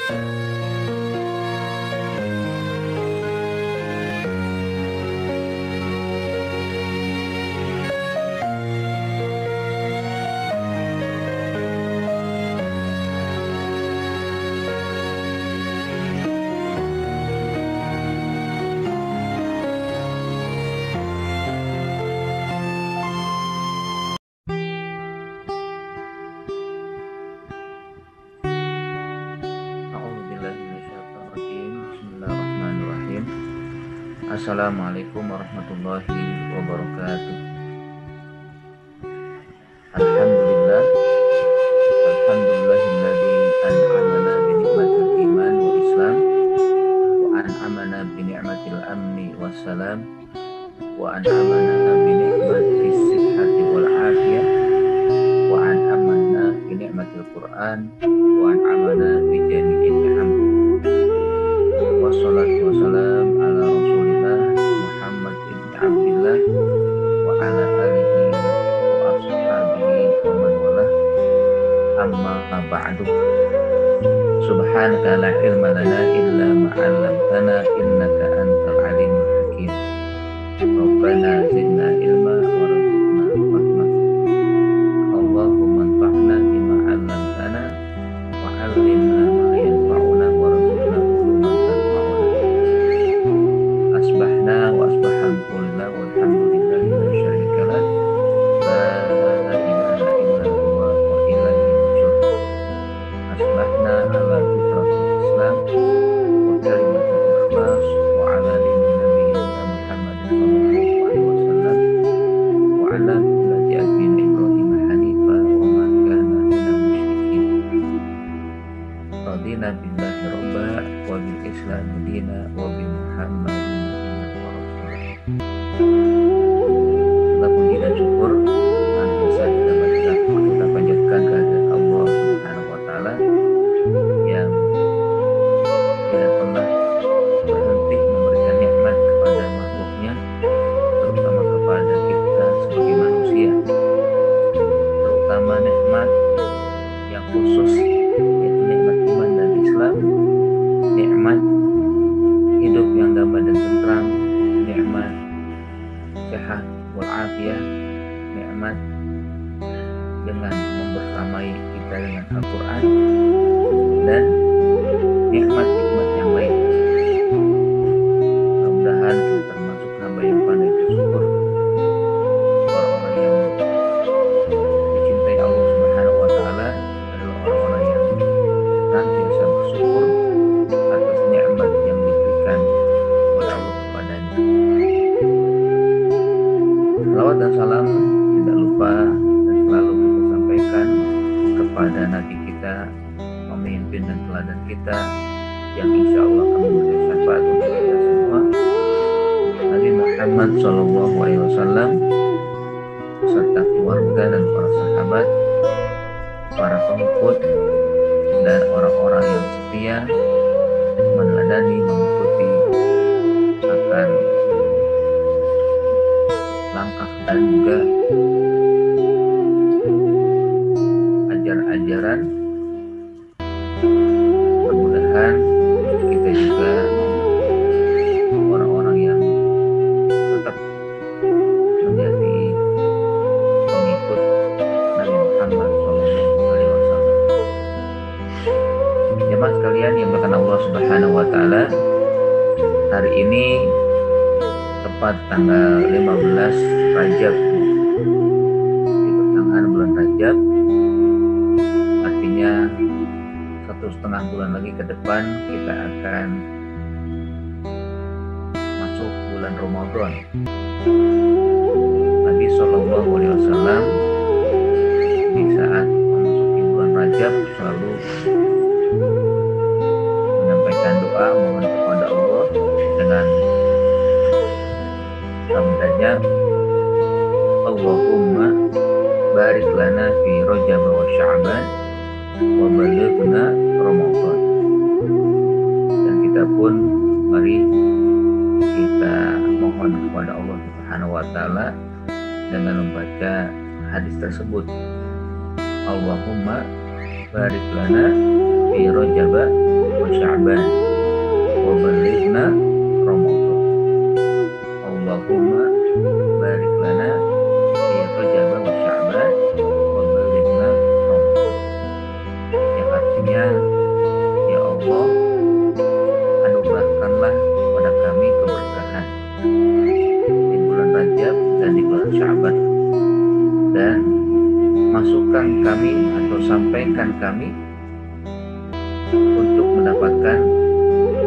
Bismillahirrahmanirrahim. Assalamualaikum warahmatullahi wabarakatuh. Alhamdulillah, alhamdulillahilladzi an'amana bi ni'matil iman wal islam wa an'amana bi ni'matil amni wassalam wa an'amana bi ni'matis sihhati wal afiyah wa an'amana bi ni'matil Qur'an wa an'amana bi jami'in ni'am. Wassalatu wassalam ala rasulillah Muhammad ibn Abdillah wa ala alihi wa ashabihi wa man walah, amma ba'du. Subhanaka la ilma lana illa ma 'allamtana innaka antal alimul hakim. Rabbana zidna ilma wa rzuqna rahmah. Allahumma anfa'na bima 'allamtana wa 'allimna ma yanfa'una wa rzuqna uluman tanfa'una. Asbahna wa asbahal kullu walhamdulillahi la syarika lah, la ilaha illa huwa wa ilaihi nusyur. Asbahna ala fitratul Islam wa kalimatul ikhlas wa ala dini nabiyyina Muhammadin sallallahu alaihi wasallam wa ala millati abina Ibrahim hanifa wa ma kana minal musyrikin. Radina billahi robba wa bil islam dina wa bi Muhammadin nabiyyan wa rasulah. Segala puji dan syukur senantiasa kita panjatkan kehadirat Allah Subhanahu wa taala yang tidak pernah berhenti memberikan nikmat kepada makhluknya, terutama kepada kita sebagai manusia, terutama nikmat yang khusus yaitu nikmat iman dan Islam, nikmat hidup yang damai dan tentram, nikmat sehat walafiat, nikmat dengan membersamai kita dengan Al-Quran, dan nikmat-nikmat yang lain. Mudah-mudahan kita termasuk hamba yang pandai bersyukur, orang-orang yang dicintai Allah Subhanahu wa taala adalah orang-orang yang senantiasa bersyukur atas nikmat yang diberikan oleh Allah kepadanya. Salawat dan salam tidak lupa dan selalu kita sampaikan kepada Nabi kita, pemimpin dan teladan kita, yang insya Allah akan memberikan syafaat untuk kita semua, Nabi Muhammad SAW, serta keluarga dan para sahabat, para pengikut, dan orang-orang yang setia meneladani, mengikuti akan langkah dan juga ajaran-ajaran. Mudah-mudahan kita juga orang-orang yang tetap menjadi pengikut Nabi Muhammad SAW. Jemaah sekalian yang berkenan Allah Subhanahu wa taala, hari ini tepat tanggal 15 Rajab, di pertengahan bulan Rajab, artinya 1,5 bulan lagi ke depan kita akan masuk bulan Ramadan. Nabi SAW di saat memasuki bulan Rajab selalu menyampaikan doa mohon kepada Allah dengan sabdanya, Allahumma barik lana fi Rajab wa Sya'ban wa balighna Ramadan. Dan kita pun mari kita mohon kepada Allah Subhanahu wa taala dengan membaca hadis tersebut, Allahumma barik lana fi Rajab wa wa Sya'ban wa balighna Ramadan. Allahumma barik lana fi Rajab wa Sya'ban wa balighna Ramadan. Yang artinya, ya Allah, anugerahkanlah pada kami keberkahan di bulan Rajab dan di bulan Sya'ban, dan masukkan kami atau sampaikan kami untuk mendapatkan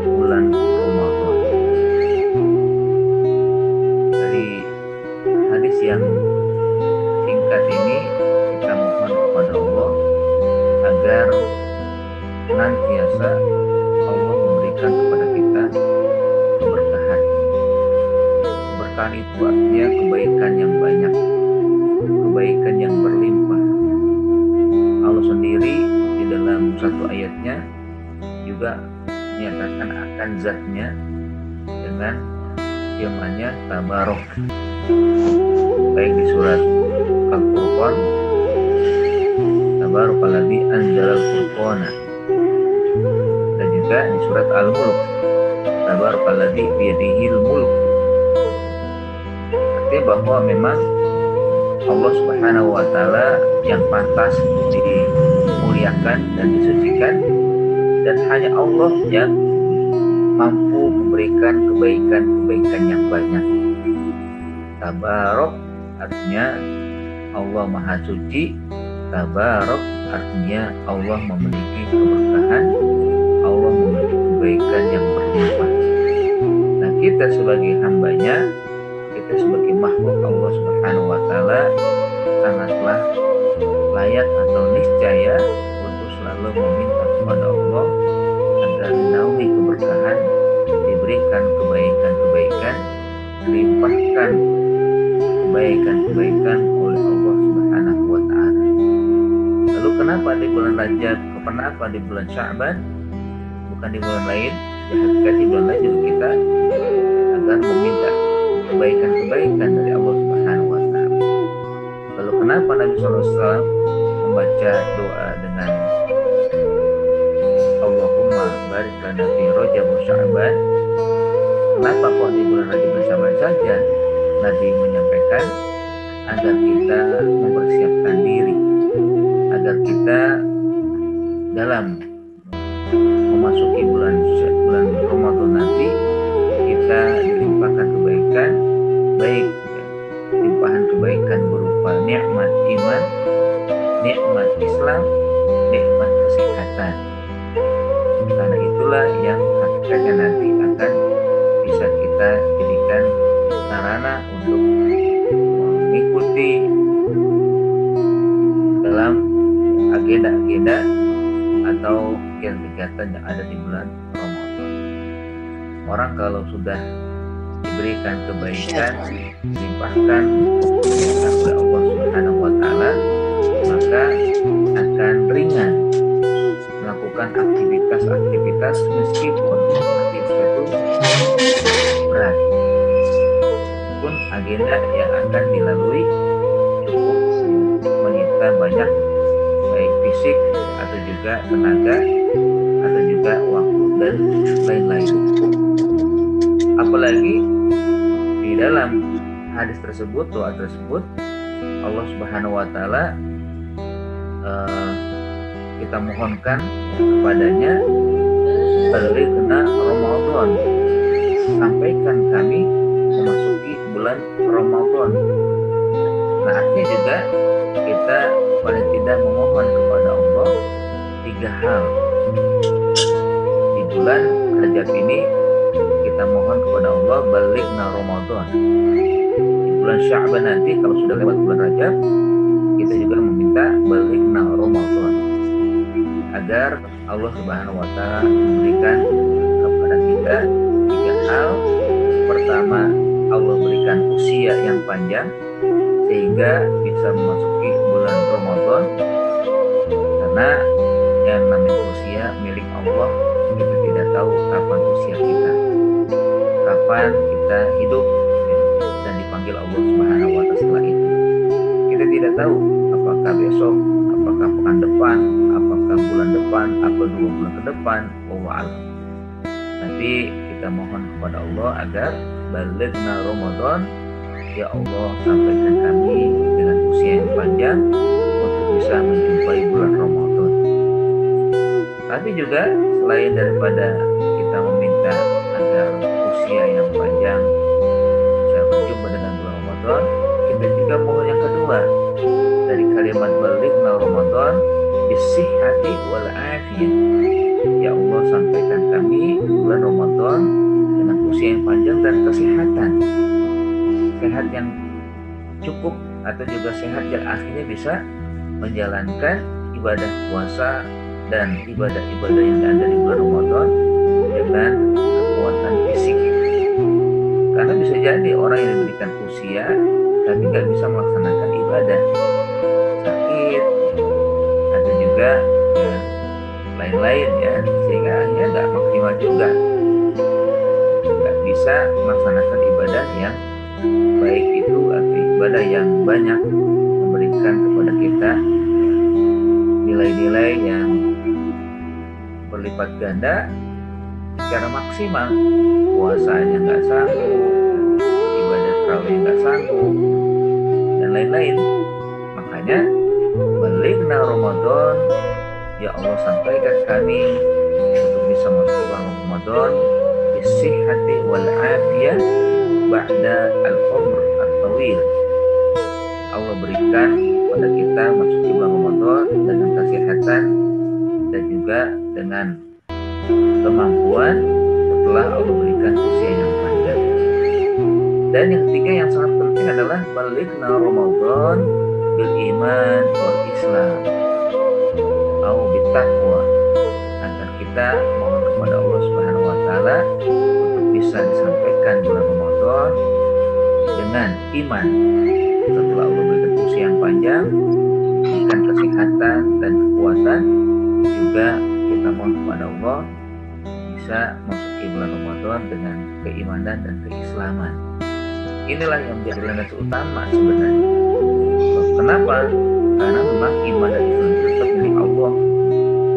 bulan Ramadan. Dari hadis yang singkat ini, kita mohon kepada Allah agar senantiasa Allah memberikan kepada kita keberkahan. Keberkahan itu artinya kebaikan yang banyak, kebaikan yang berlimpah. Allah sendiri di dalam satu ayatnya juga menyatakan akan zatnya dengan firman-Nya tabarok, baik di surat Al-Furqan, tabarokalladzi anzalal furqana, dan juga di surat Al-Mulk, tabarokalladzi biyadihil mulk. Artinya bahwa memang Allah Subhanahu wa Ta'ala yang pantas dimuliakan dan disucikan, dan hanya Allah yang mampu memberikan kebaikan-kebaikan yang banyak. Tabarok artinya Allah Maha Suci, tabarok artinya Allah memiliki keberkahan, Allah memiliki kebaikan yang berlimpah. Nah, kita sebagai hambanya, kita sebagai makhluk Allah Subhanahu wa Ta'ala sangatlah layak atau niscaya untuk selalu meminta kepada Allah agar dinaungi keberkahan, diberikan kebaikan-kebaikan, dilimpahkan kebaikan-kebaikan oleh Allah Subhanahu wa Ta'ala. Lalu kenapa di bulan Rajab, kenapa di bulan Sya'ban, bukan di bulan lain? Ya, hakikatnya di bulan lain juga kita agar meminta kebaikan-kebaikan dari Allah Subhanahu wa Ta'ala. Lalu kenapa Nabi SAW membaca doa dengan Allahumma barik lana fi Rajab wa Sya'ban? Kenapa kok di bulan Rajab dan Sya'ban saja Nabi menyampaikan? Agar kita mempersiapkan diri, agar kita dalam memasuki bulan Ramadan nanti kita dilimpahkan kebaikan, baik limpahan kebaikan berupa nikmat iman, nikmat Islam, nikmat kesehatan. Karena itulah yang hakikatnya nanti akan bisa kita jadikan sarana untuk mengikuti dalam agenda-agenda atau kegiatan yang ada di bulan Ramadan. Orang kalau sudah diberikan kebaikan, dilimpahkan oleh Allah Subhanahu wa Ta'ala, maka akan ringan melakukan aktivitas meskipun aktivitas itu berat, pun agenda yang akan dilalui cukup menyita banyak, baik fisik atau juga tenaga atau juga waktu dan lain-lain. Apalagi di dalam hadis tersebut, doa tersebut, Allah Subhanahu wa Ta'ala kita mohonkan kepadanya, balighna Ramadan, sampaikan kami memasuki bulan Ramadan. Nah, artinya juga kita paling tidak memohon kepada Allah 3 hal. Di bulan Rajab ini kita mohon kepada Allah balighna Ramadan. Di bulan Sya'ban nanti kalau sudah lewat bulan Rajab, kita juga meminta balighna Ramadan, agar Allah Subhanahu wa Ta'ala memberikan kepada kita 3 hal. Pertama, Allah berikan usia yang panjang sehingga bisa memasuki bulan Ramadan, karena yang namanya usia milik Allah, kita tidak tahu kapan usia kita, kapan kita hidup dan dipanggil Allah Subhanahu wa Ta'ala setelah itu. Kita tidak tahu apakah besok, apakah pekan depan, apakah bulan depan, atau 2 bulan ke depan, wallahu a'lam. Tapi kita mohon kepada Allah agar balighna Ramadan, ya Allah sampaikan kami dengan usia yang panjang untuk bisa menjumpai bulan Ramadan. Tapi juga selain daripada kita meminta agar usia yang panjang bisa berjumpa dengan bulan Ramadan, kita juga mohon yang kedua dari kalimat balighna Ramadan bisihhati wal afiyah. Ya Allah sampaikan kami bulan Ramadan dengan usia yang panjang dan kesehatan, sehat yang cukup atau juga sehat yang akhirnya bisa menjalankan ibadah puasa dan ibadah-ibadah yang ada di bulan Ramadan dengan kekuatan fisik. Karena bisa jadi orang yang diberikan usia tapi nggak bisa melaksanakan ibadah, sakit, atau juga ya, lain-lain ya, sehingga akhirnya nggak maksimal juga, nggak bisa melaksanakan ibadah yang baik itu atau ibadah yang banyak memberikan kepada kita nilai-nilai yang berlipat ganda secara maksimal. Puasanya nggak sanggup, ibadah tarawih nggak sanggup, dan lain-lain. Makanya balighna Ramadan, ya Allah sampaikan kami untuk bisa masuk bulan Ramadan bisihhati wal afiyah ba'da al-umr at-tawil. Allah berikan pada kita masuk di bulan Ramadan dengan kesehatan dan juga dengan kemampuan setelah Allah berikan usia yang panjang. Dan yang ketiga yang sangat penting adalah balighna Ramadan bil iman wal Islam au bitaqwa, agar kita mohon kepada Allah Subhanahu wa taala untuk bisa disampaikan bulan Ramadan dengan iman setelah Allah berikan usia yang panjang, berikan kesehatan dan kekuatan. Juga kita mohon kepada Allah bisa masuki bulan Ramadan dengan keimanan dan keislaman. Inilah yang menjadi landasan utama sebenarnya. Kenapa? Karena memang iman dan Islam itu tetap milik Allah.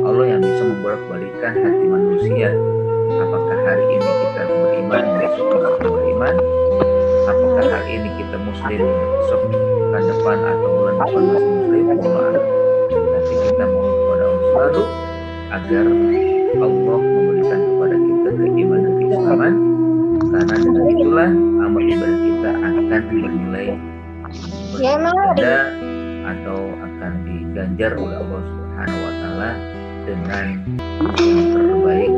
Allah yang bisa membolak-balikan hati manusia. Apakah hari ini kita beriman, besok kita beriman? Apakah hari ini kita muslim, besok bulan depan atau bulan depan masih muslim? Tapi kita mohon kepada Allah selalu agar Allah memberikan kepada kita keimanan dan keislaman, karena dengan itulah amal ibadah kita akan bernilai berbeda atau akan diganjar oleh Allah Subhanahu wa taala dengan yang terbaik.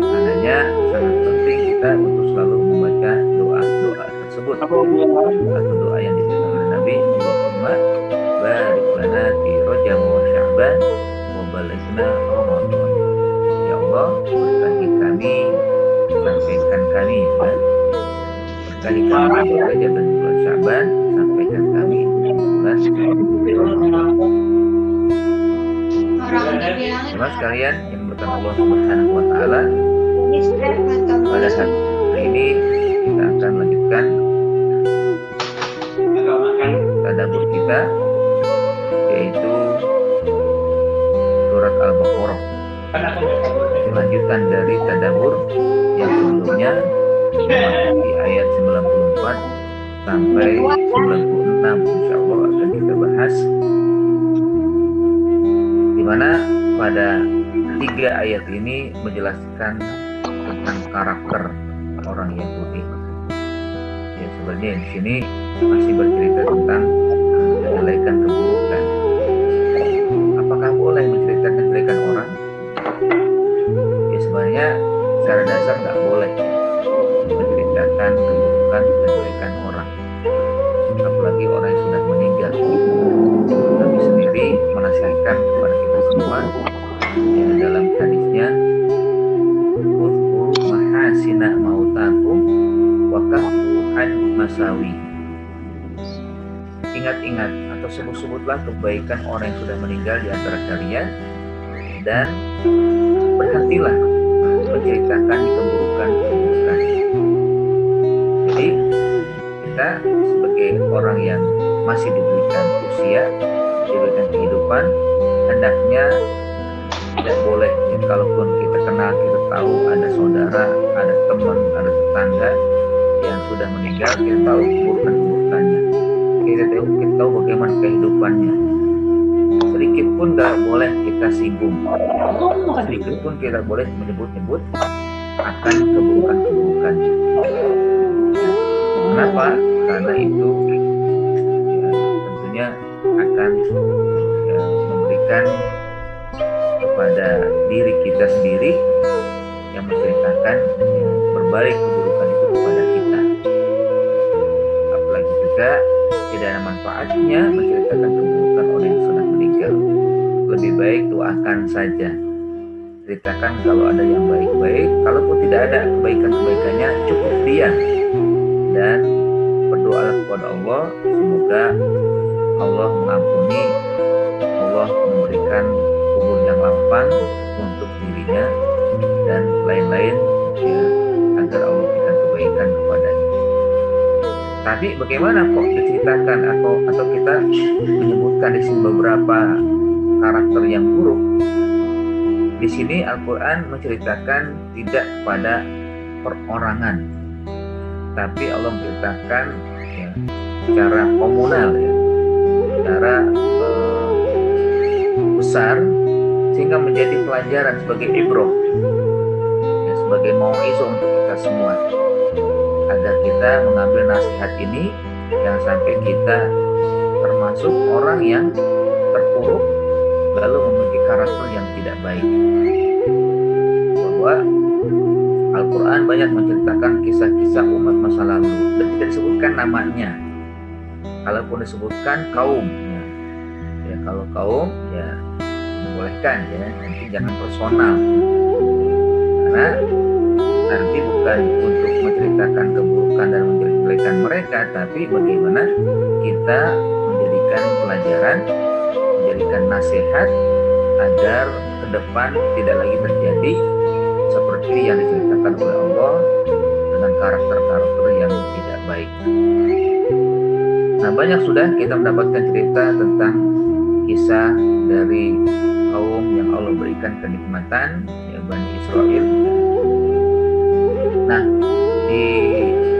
Karenanya sangat penting kita untuk selalu membaca doa-doa tersebut atau doa yang diberikan oleh Nabi, Allahumma barik lana fi Rajab wa Sya'ban wa balighna Ramadan. Ya Allah, berkahi kami, sampaikan kami ya. Berkahi kami di Rajab dan bulan Sya'ban, sampaikan kami di bulan Ramadan. Teman sekalian yang berkat Allah Subhanahu wa taala, pada saat ini kita akan lanjutkan tadabbur kita, yaitu surat Al-Baqarah. Lanjutan dari tadabbur yang sebelumnya di ayat 94 sampai 96 insyaallah akan kita bahas, di mana pada 3 ayat ini menjelaskan tentang karakter orang Yahudi. Ya, sebenarnya di sini masih bercerita tentang kejelekan, keburukan. Apakah boleh menceritakan kejelekan orang? Ya, sebenarnya secara dasar nggak boleh menceritakan keburukan, kejelekan orang, apalagi orang yang sudah meninggal. Nabi sendiri menasihatkan kepada kita semua ya, dalam hadisnya, "Uzkuru mahasina mautakum wa kahfu an masawi." Ingat-ingat atau sebut-sebutlah kebaikan orang yang sudah meninggal di antara kalian, dan berhentilah menceritakan keburukan-keburukan. Jadi kita sebagai orang yang masih diberikan usia, diberikan kehidupan, hendaknya tidak boleh ya, kalaupun kita kenal, kita tahu ada saudara, ada teman, ada tetangga yang sudah meninggal, kita tahu keburukan-keburukannya, kita tahu bagaimana kehidupannya, sedikit pun nggak boleh kita singgung, sedikit pun kita boleh menyebut-nyebut akan keburukan-keburukannya. Kenapa? Karena itu ya, tentunya akan ya, memberikan kepada diri kita sendiri yang menceritakan ya, berbalik keburukan itu kepada kita. Apalagi juga tidak ada manfaatnya menceritakan keburukan orang yang sudah meninggal. Lebih baik doakan saja, ceritakan kalau ada yang baik-baik, kalaupun tidak ada kebaikan-kebaikannya cukup diam dan berdoa kepada Allah, semoga Allah mengampuni, Allah memberikan kubur yang lapang untuk dirinya dan lain-lain ya, agar Allah berikan kebaikan kepadanya. Tapi bagaimana kok diceritakan atau kita menyebutkan di sini beberapa karakter yang buruk? Di sini Al-Quran menceritakan tidak kepada perorangan, tapi Allah menceritakan ya, secara komunal, ya, secara besar, sehingga menjadi pelajaran sebagai ibroh, ya, sebagai mau'izah untuk kita semua, agar kita mengambil nasihat ini jangan sampai kita termasuk orang yang terpuruk lalu memiliki karakter yang tidak baik. Bahwa Al-Quran banyak menceritakan kisah-kisah umat masa lalu dan tidak disebutkan namanya. Kalaupun disebutkan kaumnya, ya kalau kaum ya dibolehkan ya, nanti jangan personal, karena nanti bukan untuk menceritakan keburukan dan menjelek-jelekan mereka, tapi bagaimana kita menjadikan pelajaran, menjadikan nasihat agar ke depan tidak lagi terjadi seperti yang diceritakan oleh Allah dengan karakter-karakter yang tidak baik. Nah, banyak sudah kita mendapatkan cerita tentang kisah dari kaum yang Allah berikan kenikmatan, ya Bani Israel. Nah, di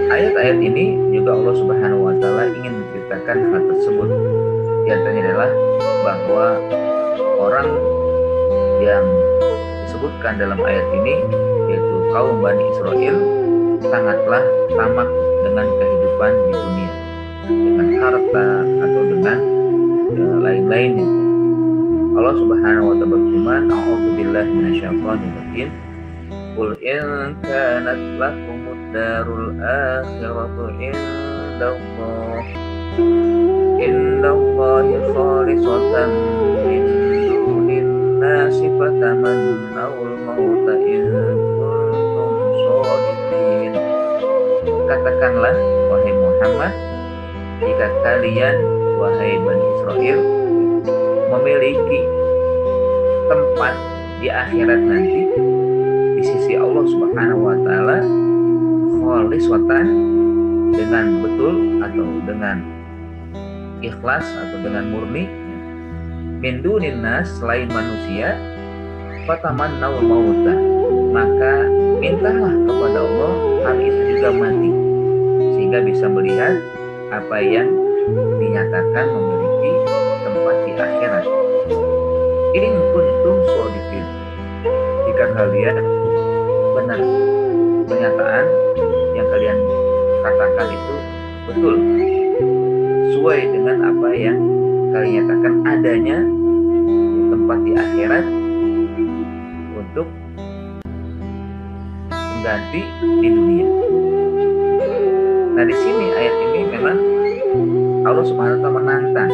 ayat-ayat ini juga Allah Subhanahu wa Ta'ala ingin menceritakan hal tersebut. Di antaranya adalah bahwa orang yang disebutkan dalam ayat ini, yaitu kaum Bani Israel, sangatlah tamak dengan kehidupan di dunia, dengan harta atau dengan lain-lainnya. Allah Subhanahu wa Ta'ala berfirman, A'udzubillahi minasyaitonir rajim. Qul in kanat lakumud darul akhiratu indallah khalisatan min dunin nasi fatamannawul mauta in kuntum shadiqin. Katakanlah wahai Muhammad, jika kalian wahai Bani Israel memiliki tempat di akhirat nanti di sisi Allah Subhanahu wa Ta'ala khalisatan, dengan betul atau dengan ikhlas atau dengan murni, min dunin nas, selain manusia, fatamannawul mauta, maka mintalah kepada Allah hal itu juga mati, sehingga bisa melihat apa yang dinyatakan memiliki tempat di akhirat. In kuntum shadiqin, jika kalian benar pernyataan yang kalian katakan itu betul, sesuai dengan apa yang kalian nyatakan adanya di tempat di akhirat untuk mengganti di dunia. Nah, di sini ayat ini memang Allah Subhanahu wa Ta'ala menantang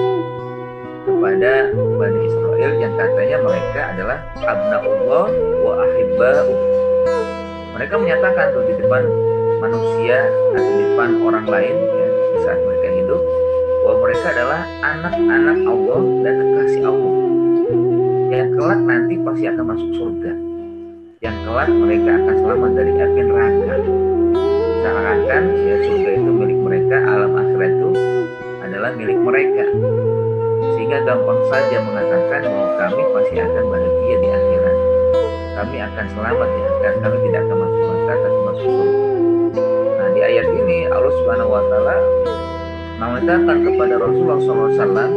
kepada Bani Israel yang katanya mereka adalah abnaullah wa ahibba'u. Mereka menyatakan tuh di depan manusia atau di depan orang lain ya, di saat mereka hidup, bahwa mereka adalah anak-anak Allah dan kekasih Allah yang kelak nanti pasti akan masuk surga, yang kelak mereka akan selamat dari api neraka. Seakan-akan ya surga itu milik mereka, alam akhirat itu adalah milik mereka, sehingga gampang saja mengatakan bahwa kami pasti akan bahagia di akhirat, kami akan selamat di akhirat, kami tidak akan masuk neraka tapi masuk surga. Nah, di ayat ini Allah Subhanahu wa taala memerintahkan kepada Rasulullah SAW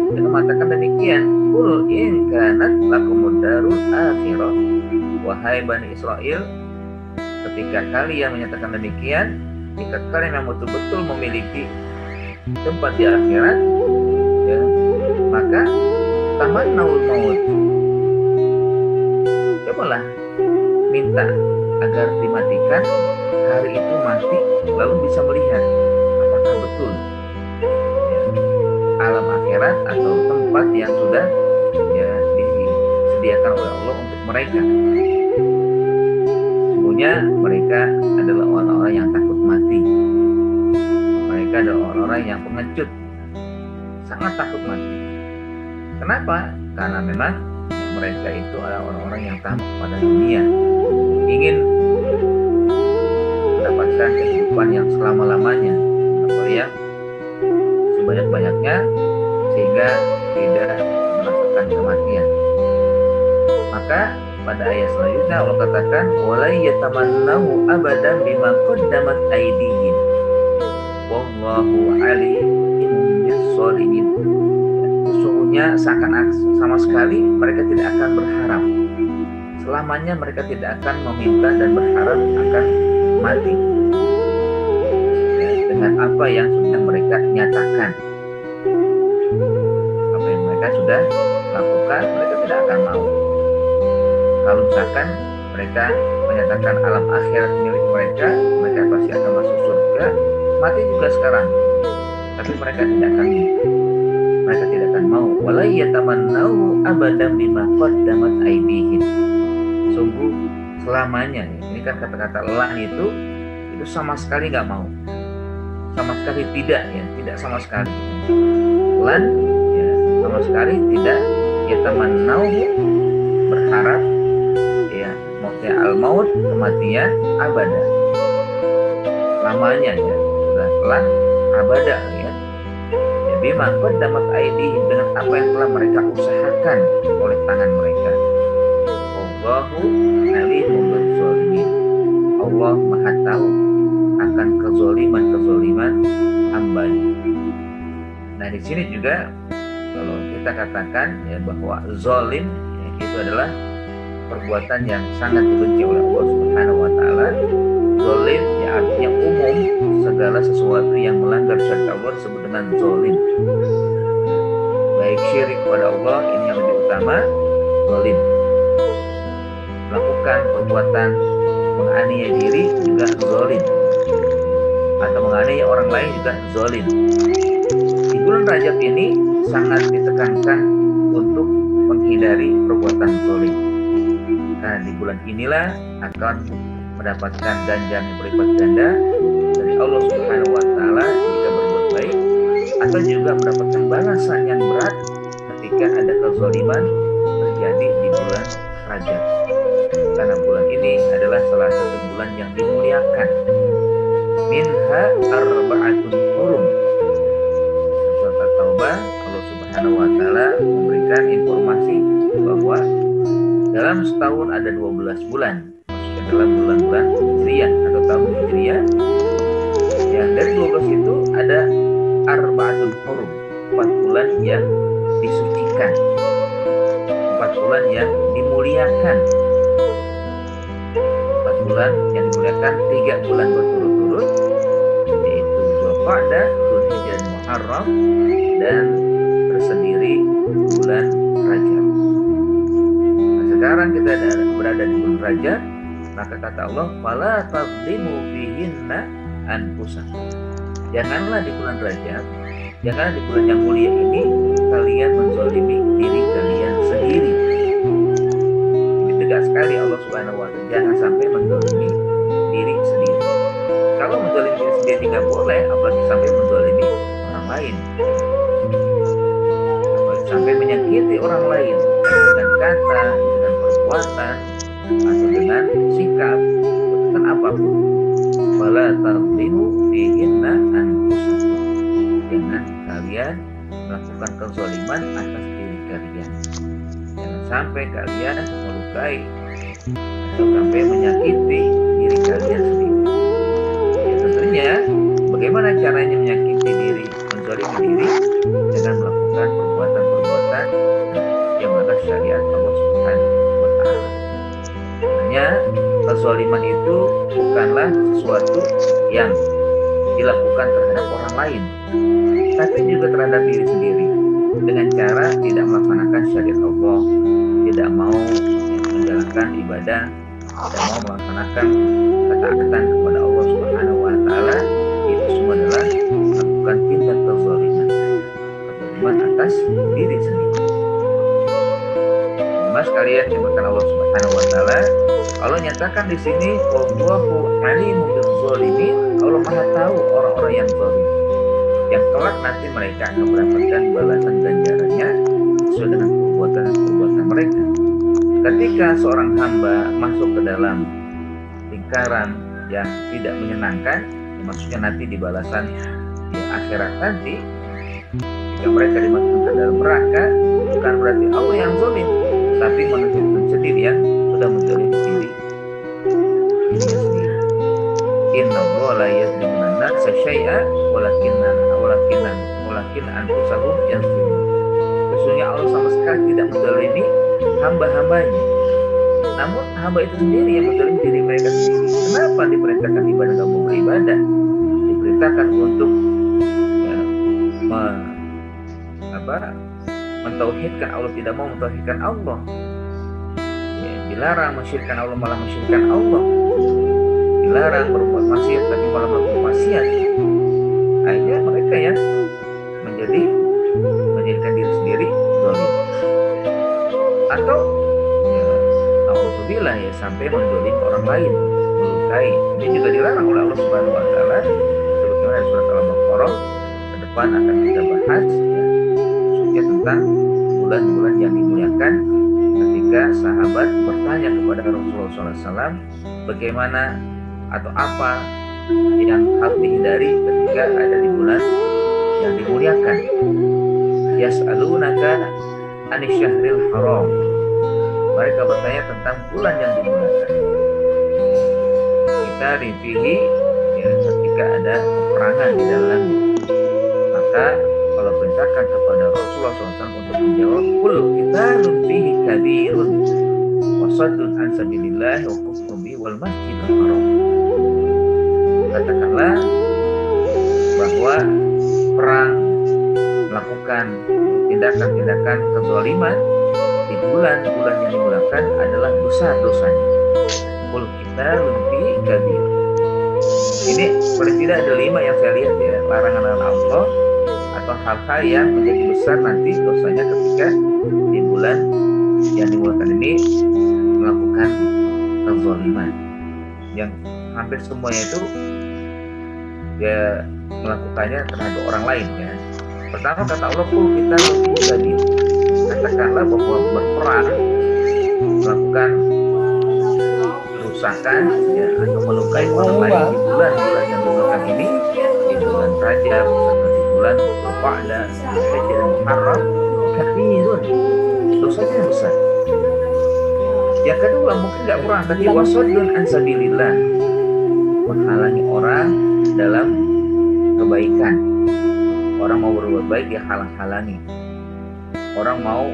dengan mengatakan demikian, qul in kanat lakumud darul akhirah, wahai Bani Israel, ketika kalian menyatakan demikian, jika kalian yang betul-betul memiliki tempat di akhirat, ya, maka tamannaul maut, cobalah minta agar dimatikan hari itu mati, lalu bisa melihat apakah betul ya, alam akhirat atau tempat yang sudah ya disediakan oleh Allah untuk mereka. Sesungguhnya mereka adalah orang-orang yang takut mati. Mereka adalah orang-orang yang pengecut, sangat takut mati. Kenapa? Karena memang mereka itu adalah orang-orang yang tamak pada dunia, ingin mendapatkan kehidupan yang selama-lamanya, atau yang sebanyak-banyaknya, sehingga tidak merasakan kematian. Maka pada ayat selanjutnya Allah katakan, wala yatamannahu abadan bima qaddamat aydihim wallahu alimun bis-sholimin. Sesungguhnya sama sekali mereka tidak akan berharap, selamanya mereka tidak akan meminta dan berharap akan mati ya, dengan apa yang sudah mereka nyatakan, apa yang mereka sudah lakukan, mereka tidak akan mau. Kalau misalkan mereka menyatakan alam akhirat milik mereka, mereka pasti akan masuk surga, mati juga sekarang, tapi mereka tidak akan mau. Wala yatamannahu abadan bima qaddamat aydihim. Sungguh selamanya, ini kan kata-kata lan itu sama sekali nggak mau, sama sekali tidak, ya tidak sama sekali. Lan ya sama sekali tidak, yatamannahu berharap, ya maksudnya al-maut kematian, abada lamanya, ya sudah lan abada, ya bima qaddamat aydihim, dengan apa yang telah mereka usahakan oleh tangan mereka. Allahu alimun bizzalimin. Allah Maha tahu akan kezaliman hambanya. Nah, di sini juga kalau kita katakan ya bahwa zalim ya, itu adalah perbuatan yang sangat dibenci oleh Allah Subhanahu wa taala. Zalim ya artinya umum, segala sesuatu yang melanggar syariat Allah disebut dengan zalim. Baik syirik kepada Allah, ini yang lebih utama, zalim. Melakukan perbuatan menganiaya diri juga zalim, atau menganiaya orang lain juga zalim. Di bulan Rajab ini sangat ditekankan untuk menghindari perbuatan zalim. Nah, di bulan inilah akan mendapatkan ganjaran yang berlipat ganda dari Allah Subhanahu wa taala jika berbuat baik, atau juga mendapatkan balasan yang berat ketika ada kezaliman terjadi di bulan Rajab. Karena bulan ini adalah salah satu bulan yang dimuliakan. Minha arba'atun hurum. Surat At-Taubah, Allah Subhanahu wa taala memberikan informasi bahwa dalam setahun ada 12 bulan. Dalam bulan-bulan Hijriyah atau tahun Hijriyah, yang dari 12 itu ada arba'atun hurum, 4 bulan yang disucikan, 4 bulan yang dimuliakan, 4 bulan yang dimuliakan, 3 bulan berturut-turut, yaitu Dzulqa'dah, Dzulhijjah, dan Muharram, dan tersendiri bulan Rajab. Nah, sekarang kita berada di bulan Rajab. Maka kata Allah, fala tadlimu fihinna anfusakum. Janganlah di bulan Rajab, janganlah di bulan yang mulia ini kalian menzalimi diri kalian sendiri. Ini tegas sekali Allah Subhanahu wa taala, jangan sampai menzalimi diri sendiri. Kalau menzalimi diri sendiri tidak boleh, apalagi sampai menzalimi orang lain. Apalagi sampai menyakiti orang lain dengan kata, dengan perbuatan, atau dengan sikap, dengan apapun. Wala tadlimu fihinna anfusakum. Jangan kalian melakukan kezaliman atas diri kalian. Jangan sampai kalian melukai atau sampai menyakiti diri kalian sendiri. Ya, tentunya bagaimana caranya menyakiti diri, menzalimi diri dengan melakukan perbuatan-perbuatan yang melanggar syariat Allah Subhanahu wa Ta'ala. Hanya kezaliman itu bukanlah sesuatu yang dilakukan terhadap orang lain, tapi juga terhadap diri sendiri dengan cara tidak melaksanakan syariat Allah, tidak mau menjalankan ibadah, tidak mau melaksanakan ketaatan kepada Allah Subhanahu wa Ta'ala. Itu semua adalah melakukan tindak kezaliman atas diri sendiri. Mas kalian dimakan Allah Subhanahu wa Ta'ala, Allah nyatakan di sini wallahu alimun bizzalimin. Allah Maha tahu orang-orang yang zalim, yang kelak nanti mereka akan mendapatkan balasan ganjarannya sesuai dengan perbuatan mereka. Ketika seorang hamba masuk ke dalam lingkaran yang tidak menyenangkan, maksudnya nanti di balasan di akhirat nanti, jika mereka dimasukkan ke dalam neraka, bukan berarti Allah yang zalim, tapi manusia sendiri yang sudah menzalim diri sendiri. Inna Allah la yazlimu an-nasa syai'a walakin anfusahum yazlimun. Sesungguhnya Allah sama sekali tidak menzalimi hamba-hambanya, namun hamba itu sendiri yang menzalimi diri mereka sendiri. Kenapa diperintahkan ibadah nggak mau beribadah? Diperintahkan untuk mentauhidkan Allah, tidak mau mentauhidkan Allah. Dilarang mensyirikkan Allah, malah mensyirikkan Allah. Dilarang berbuat maksiat, tapi malah berbuat maksiat. Akhirnya mereka yang menjadikan diri sendiri zalim. Atau alhamdulillah sampai menzalimi orang lain, melukai. Ini juga dilarang oleh Allah Subhanahu wa Ta'ala, sebagaimana di surat Al-Baqarah. Ke depan akan kita bahas tentang bulan-bulan yang dimuliakan, ketika sahabat bertanya kepada Rasulullah SAW bagaimana atau apa yang harus dihindari ketika ada di bulan yang dimuliakan. Yas'alunaka anisyahril haram. Mereka bertanya tentang bulan yang dimuliakan. Kita rifihi ketika ada peperangan di dalamnya. Maka kalau perintahkan kepada Rasulullah SAW untuk menjawab, qul qitalun fihi kabirun wa saddun an sabilillah wa kufrun bihi wal masjidil haram. Katakanlah bahwa perang, melakukan tindakan-tindakan kezaliman di bulan-bulan yang dimuliakan adalah dosa-dosanya. Qul qitalun fihi kabir. Ini paling tidak ada 5 yang saya lihat ya, larangan Allah atau hal-hal yang menjadi besar nanti dosanya ketika di bulan yang dimuliakan ini melakukan kezaliman, yang hampir semuanya itu ya melakukannya terhadap orang lain ya. Pertama kata Allah, qul kita lebih katakanlah bahwa berperang, melakukan kerusakan ya, atau melukai orang lain di bulan-bulan yang dimuliakan ini, di bulan Rajab, bulan Dzulqa'dah, Dzulhijjah dan Muharram, kabirun, dosanya besar. Yang kedua mungkin nggak kurang, tapi wasaddun an sabilillah, menghalangi orang dalam kebaikan. Orang mau berbuat baik dia halang-halangi. Orang mau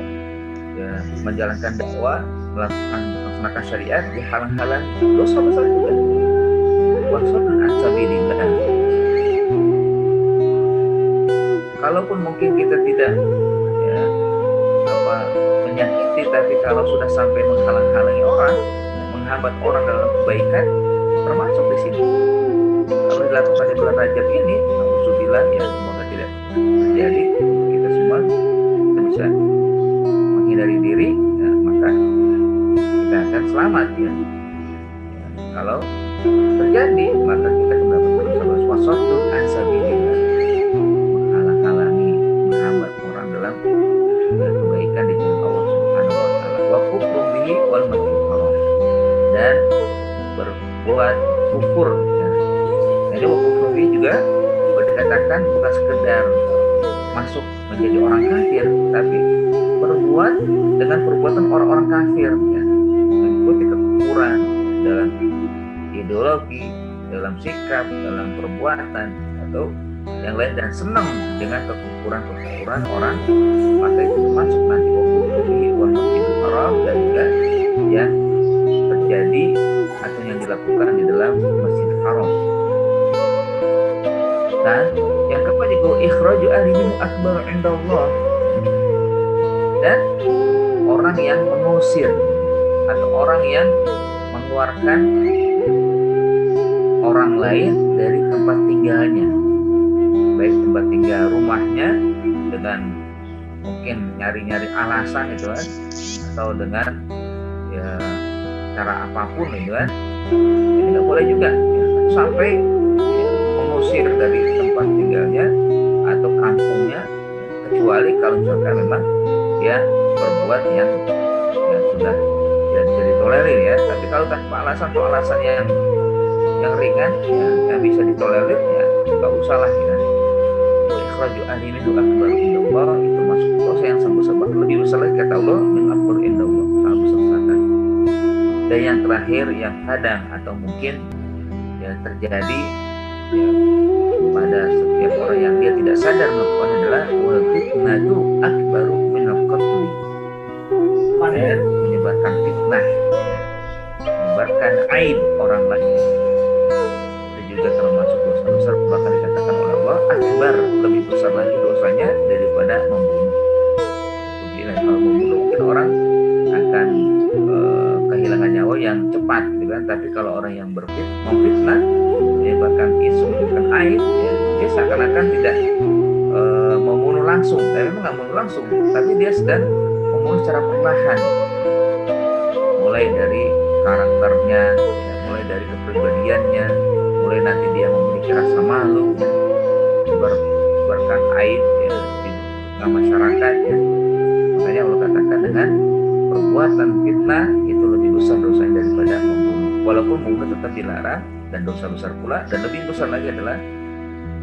ya, menjalankan dakwah, melaksanakan syariat dia halang-halangi. Dosa besar juga. Wasaddun an sabilillah. Kalaupun mungkin kita tidak menyakiti, tapi kalau sudah sampai menghalang-halangi orang, menghambat orang dalam kebaikan, termasuk di sini. Kalau dilakukan di bulan Rajab ini, alhamdulillah ya, semoga tidak terjadi. Kita semua bisa menghindari diri, ya, maka kita akan selamat ya. Kalau terjadi, maka kita akan mendapatkan dosa wasatu an sabilillah, menghalang-halangi, menghambat orang dalam kebaikan di jalan Allah Subhanahu wa Ta'ala. Wa kufru bihi wal masjidil haram, dan berbuat kufur ya. Jadi wa kufru bihi juga boleh dikatakan bukan sekedar masuk menjadi orang kafir, tapi berbuat dengan perbuatan orang-orang kafir, ya, mengikuti kekufuran dalam ideologi, dalam sikap, dalam perbuatan atau yang lain, dan senang dengan kekufuran orang, maka itu termasuk nanti waktu wal masjidil haram, dan juga yang terjadi atau yang dilakukan di dalam Masjidil Haram. Dan yang keempat itu ikhraju ahli minhu akbar indallah, dan orang yang mengusir atau orang yang mengeluarkan orang lain dari tempat tinggalnya, baik tempat tinggal rumahnya dengan mungkin nyari-nyari alasan itu kan, atau dengan ya cara apapun itu kan, ini nggak boleh juga ya, sampai ya, mengusir dari tempat tinggalnya atau kampungnya, kecuali kalau misalkan memang dia berbuat yang sudah tidak bisa ditolerir ya. Tapi kalau tanpa alasan atau alasan yang ringan ya, yang bisa ditolerir ya nggak usah lah ya. Ikhraju ahli minhu akbar indallah, itu masuk dosa yang sangat besar, lebih besar lagi kata Allah, min akbar indallah, sangat besar sekali. Dan yang terakhir yang kadang atau mungkin ya terjadi ya pada setiap orang yang dia tidak sadar melakukan adalah wal fitnatu akbaru minal qatl, dan menyebarkan fitnah, menyebarkan aib orang lain, itu juga termasuk dosa besar, bahkan dikatakan oleh Allah akbar, lebih besar lagi dosanya daripada membunuh. Jadi kalau membunuh mungkin orang akan kehilangan nyawa yang cepat gitu kan, tapi kalau orang yang memfitnah, menyebarkan isu, menyebarkan aib ya, dia seakan-akan tidak membunuh langsung, tapi memang nggak membunuh langsung, tapi dia sedang membunuh secara perlahan, mulai dari karakternya ya, mulai dari kepribadiannya, mulai nanti dia memiliki rasa malu ya, menyebarkan aib ya, di tengah masyarakat ya. Makanya Allah katakan dengan perbuatan fitnah itu lebih besar dosanya daripada membunuh. Walaupun membunuh tetap dilarang dan dosa besar pula, dan lebih besar lagi adalah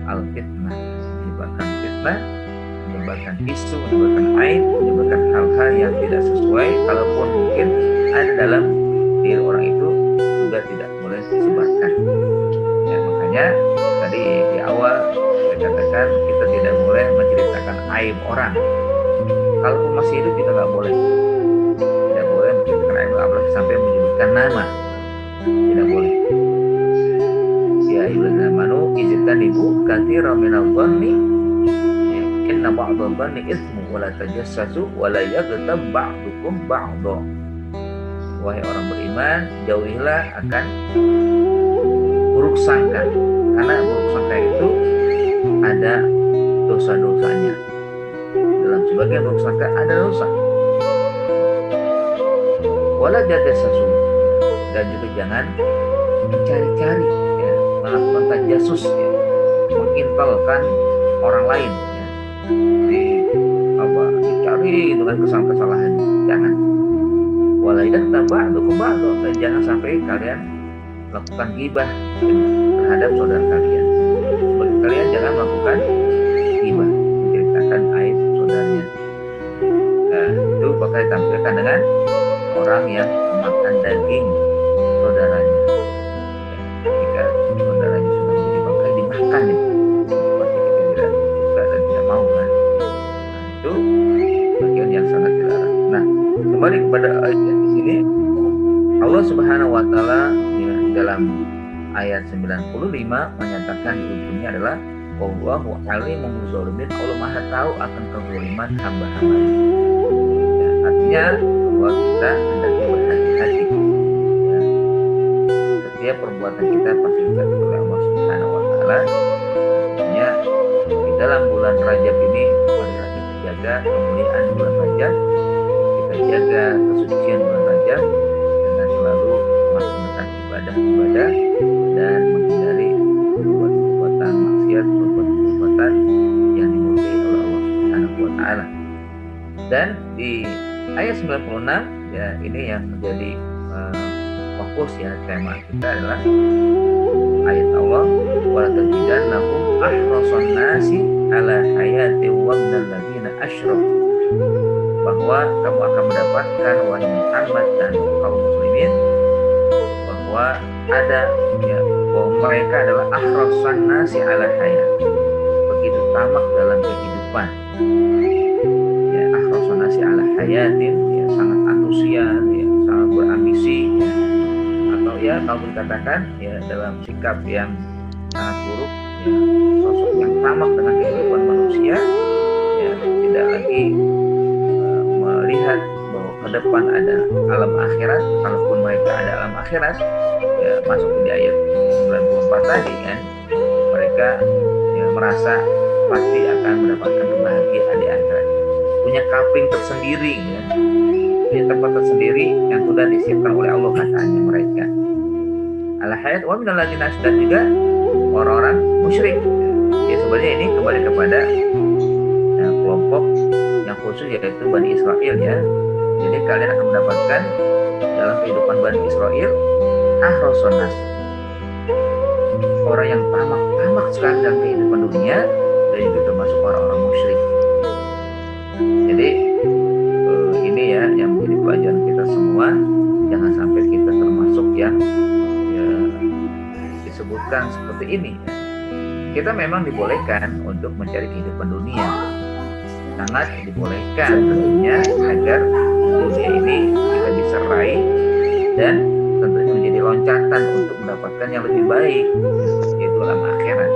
al-fitnah, menyebarkan fitnah, menyebarkan isu, menyebarkan aib, menyebarkan hal-hal yang tidak sesuai, kalaupun mungkin ada dalam diri orang itu juga tidak boleh disebarkan. Ya, makanya tadi di awal saya katakan kita tidak boleh menceritakan aib orang. Kalaupun masih hidup kita nggak boleh. Tidak boleh menceritakan aib, apalagi sampai menyebutkan nama. Tidak boleh. Ya ayyuhallazina amanu ijtanibu katsiran minadh dhanni inna ba'dadh dhanni itsmu wa la tajassasu wa la yaghtab ba'dukum ba'dha. Wahai orang beriman, jauhilah akan buruk sangka, karena buruk sangka itu ada dosa-dosanya. Dalam sebagian buruk sangka ada dosa. Wala tajassasu, dan juga jangan mencari-cari ya, melakukan tajasus ya, mengintelkan orang lain ya, dicari itu kan kesalahan, jangan. Walaidah tambah dan jangan sampai kalian lakukan ghibah terhadap saudara kalian. Bagi kalian jangan melakukan ghibah, menceritakan aib saudaranya. Nah, itu bakal ditampilkan dengan orang yang memakan daging saudaranya. Jika saudaranya sudah menjadi bangkai, dimakan ya, pasti kita tidak suka dan tidak mau kan. Nah, itu bagian yang sangat dilarang. Nah, kembali kepada ayat di sini, Allah Subhanahu wa taala ya, dalam ayat 95 menyatakan di ujungnya adalah wallahu alimul zalimin, Allah Maha tahu akan kezaliman hamba-hambanya. Ya, artinya bahwa kita hendaknya berhati-hati. Ya. Setiap perbuatan kita pasti dicatat oleh Allah Subhanahu wa taala. Artinya di dalam bulan Rajab ini marilah kita jaga kemuliaan bulan Rajab, kita jaga kesucian bulan Rajab dengan selalu melaksanakan ibadah-ibadah dan menghindari perbuatan maksiat, perbuatan yang dimurkai oleh Allah Subhanahu wa taala. Dan di ayat 96 ya, ini yang menjadi fokus ya, tema kita adalah ayat Allah, wala tajidannahum ahrasan nasi ala hayati wa minal ladzina asyraku, bahwa kamu akan mendapatkan wahai Muhammad dan kaum muslimin bahwa ada ya, bahwa mereka adalah ahrasan nasi ala hayat, begitu tamak dalam kehidupan. Ya, ahrasan nasi ala hayatin, ya, sangat antusias, ya, sangat berambisi, ya, atau ya kalau dikatakan ya dalam sikap yang sangat buruk, ya, sosok yang tamak dengan kehidupan manusia, ya, tidak lagi melihat bahwa ke depan ada alam akhirat. Kalaupun mereka ada alam akhirat, ya, masuk di ayat 94 tadi kan, mereka ya, merasa pasti akan mendapatkan kebahagiaan di akhirat, punya kapling tersendiri, ya, punya tempat tersendiri yang sudah disiapkan oleh Allah katanya mereka. Al-hayat wa minal ladzina dan juga orang-orang musyrik. Ya sebenarnya ini kembali kepada ya, kelompok yang khusus yaitu Bani Israel ya. Jadi kalian akan mendapatkan dalam kehidupan Bani Israel ahrasan nas, orang yang tamak sekali dalam kehidupan dunia, dan juga termasuk orang-orang musyrik. Jadi ini ya yang menjadi pelajaran kita semua, jangan sampai kita termasuk yang ya, disebutkan seperti ini. Kita memang dibolehkan untuk mencari kehidupan dunia, sangat dibolehkan tentunya agar dunia ini kita bisa raih dan tentunya menjadi loncatan untuk mendapatkan yang lebih baik, yaitu alam akhirat.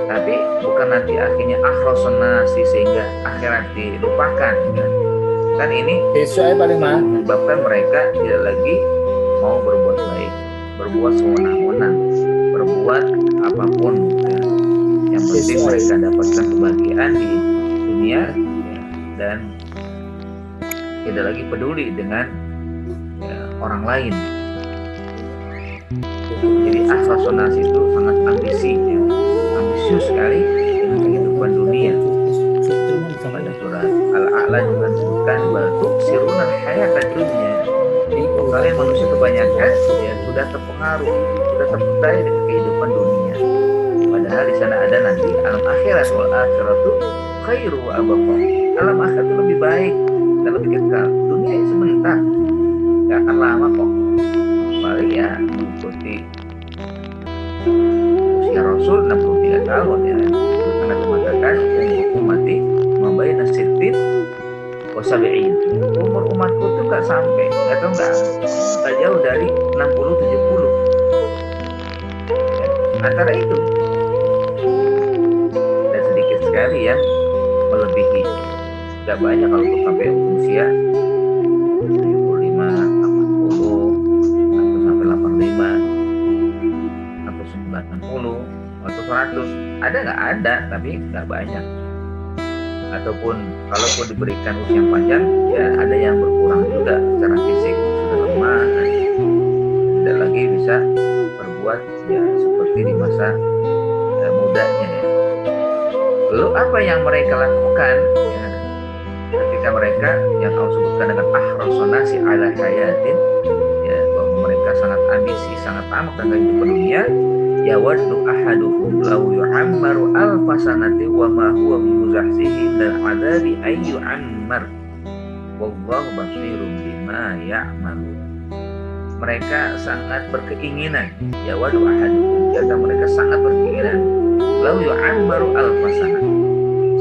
Tapi bukan nanti akhirnya ahrasan nasi sehingga akhirat dilupakan kan ini menyebabkan mereka tidak lagi mau berbuat baik, berbuat sewenang-wenang, berbuat apapun ya. Yang penting mereka dapatkan kebahagiaan di dunia ya, dan tidak lagi peduli dengan ya, orang lain. Jadi ahrasan nasi itu sangat ambisius sekali dengan kehidupan dunia. Pada surat Al-A'la juga disebutkan batu sirunal hayat dunia. Kalian manusia kebanyakan ya sudah terpengaruh, sudah terpedaya dengan kehidupan dunia. Padahal di sana ada nanti alam akhirat, wal akhiratu khairu wa abqa. Alam akhirat itu lebih baik dan lebih kekal. Dunia ini sebentar, nggak akan lama kok. Paling ya mengikuti usia Rasul 63 tahun ya. Karena mengatakan umati membayar nasitin wasabiin. Umur umatku tuh nggak sampai, atau nggak jauh dari 60-70 ya, antara itu, dan sedikit sekali yang melebihi. Nggak banyak kalau untuk sampai usia 75, 80 atau sampai 85 atau 90 atau 100. Ada nggak? Ada, tapi nggak banyak. Ataupun kalaupun diberikan usia yang panjang ya ada yang berkurang juga secara fisik, sudah lemah, tidak lagi bisa berbuat ya seperti di masa mudanya ya. Lalu apa yang mereka lakukan ya, ketika mereka yang Allah sebutkan dengan ahrasan nasi ala hayatin ya, bahwa mereka sangat ambisi, sangat tamak dengan kehidupan dunia. Ya waddu ahaduhum law yu'ammaru alfa sanati wa ma huwa bimuzahzihi dan adabi ayyu ammar wallahu basirun bima ya'malun. Mereka sangat berkeinginan, ya waddu ahaduhum, kata mereka sangat berkeinginan, law yu'ammaru alfa sanati,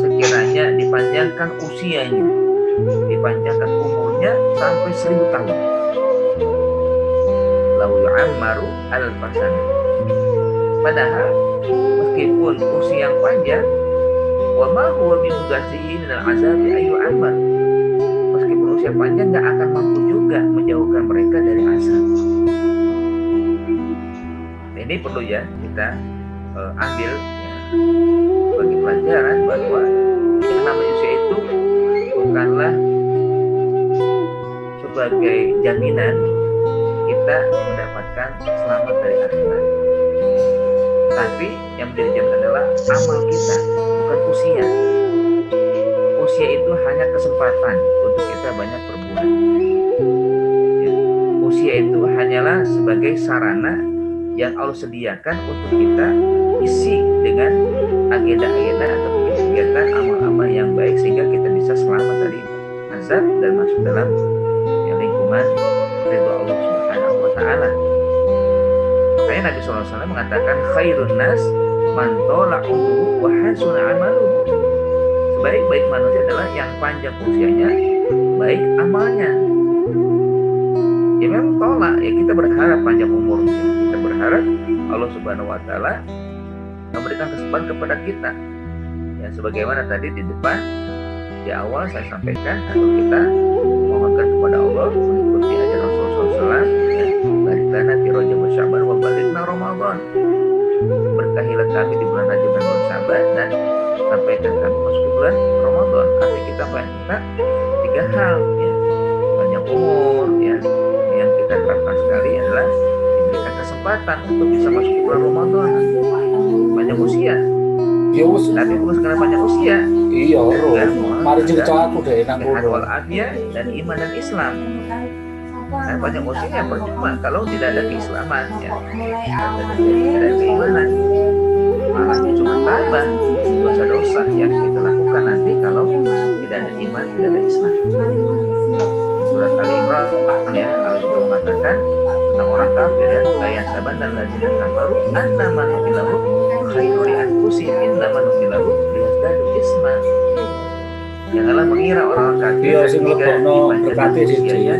sekiranya dipanjangkan usianya, dipanjangkan umurnya sampai 1000 tahun. Law yu'ammaru alfa sanati, padahal meskipun usia yang panjang, wa ma huwa bimuzahzihi minal azabi ayyu ammar, meskipun usia panjang nggak akan mampu juga menjauhkan mereka dari azab. Nah, ini perlu ya kita ambil ya, bagi pelajaran bahwa yang namanya usia itu bukanlah sebagai jaminan kita mendapatkan selamat dari akhirat. Tapi yang menjadi jaminan adalah amal kita, bukan usia. Usia itu hanya kesempatan untuk kita banyak berbuat ya. Usia itu hanyalah sebagai sarana yang Allah sediakan untuk kita isi dengan agenda-agenda atau kegiatan amal-amal yang baik sehingga kita bisa selamat dari azab dan masuk dalam lingkungan ridho Allah Subhanahu wa taala. Makanya Nabi SAW mengatakan khairun nas man tola umruhu wa hasuna amaluhu. Sebaik-baik manusia adalah yang panjang usianya, baik amalnya. Ya memang tolak, ya kita berharap panjang umur, kita berharap Allah Subhanahu wa taala memberikan kesempatan kepada kita. Ya sebagaimana tadi di depan di awal saya sampaikan, atau kita mohonkan kepada Allah mengikuti ajaran Rasulullah SAW, ya, bariklana fi Rajab wa Sya'ban wa balighna Ramadan. Berkahilah kami di bulan Rajab dan bulan Sya'ban, dan sampaikan kami masuk ke bulan Ramadan. Artinya kita minta 3 hal, ya. Panjang umur, ya. Yang kita terapkan sekali adalah diberikan kesempatan untuk bisa masuk ke bulan Ramadan. Panjang usia. Tapi bukan sekedar panjang usia. Iya, mari cerita aku deh nang wal afiyah dan iman dan Islam. Nah, panjang usia percuma kalau tidak ada keislaman, ya. Tidak ada keimanan. Malah cuma tambah dosa-dosa yang kita lakukan nanti kalau tidak ada iman, tidak ada Islam. Surat Al-Imran, ya, Allah juga mengatakan tentang orang kafir, ya, ayat saban dan lazina kafaru annama nufilahu khairu li anfusihim innama nufilahu liyazdadu isma. Janganlah mengira orang kafir ketika berkati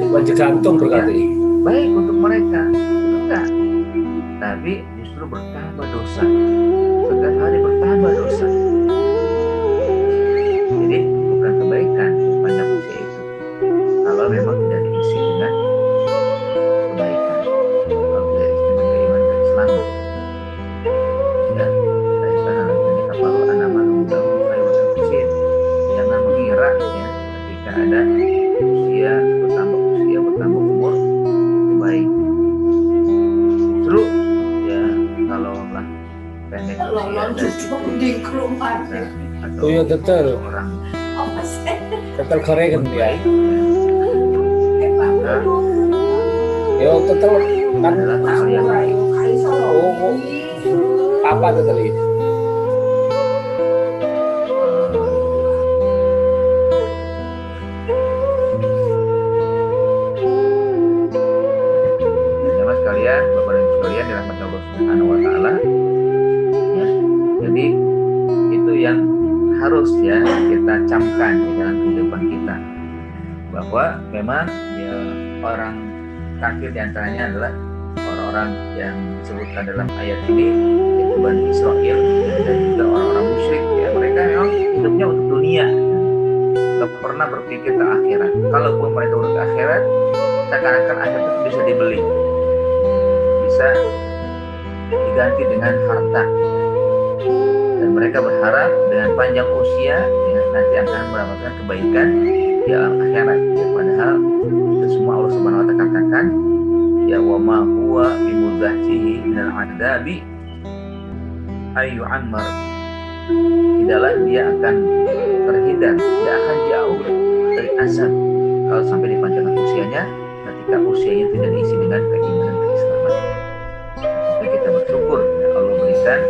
wajib gantung berkati baik untuk mereka, enggak, tapi justru bertambah dosa, setiap hari bertambah dosa. Jadi bukan kebaikan panjang usia itu kalau memang tidak diisi dengan kebaikan, kalau tidak diisi dengan keimanan dan Islam. Ya, dari sana lagi kafaru anama nudahu khairu anfusihim. Jangan mengira, ya, ketika ada usia bertambah umur baik. Justru, ya, kalau lah pendek usia dan atau ya betul orang tetel keren ya. Maka Ya tetel kan adalah hal yang baik. apa tetel ini? Sekalian, Bapak dan Ibu sekalian dirahmati Allah Subhanahu wa taala. Ya, jadi itu yang harus, ya, kita camkan di dalam kehidupan kita, bahwa memang, ya, orang kafir diantaranya adalah orang-orang yang disebutkan dalam ayat ini, yaitu Bani Israel, ya, dan juga orang-orang musyrik, ya. Mereka memang hidupnya untuk dunia, nggak pernah berpikir ke akhirat. Kalaupun mereka berpikir ke akhirat, seakan-akan akhirat itu bisa dibeli, bisa diganti dengan harta, dan mereka berharap dengan panjang usia, ya, nanti akan mendapatkan kebaikan di alam akhirat, ya. Padahal itu semua Allah Subhanahu wa taala katakan, ya, wa ma huwa bimuzahzihi minal adabi ayu ammar. Tidaklah dia akan terhindar, dia akan jauh dari azab kalau sampai dipanjangkan usianya, ketika usianya tidak diisi dengan keimanan dan keislaman. Jadi kita bersyukur, ya, Allah berikan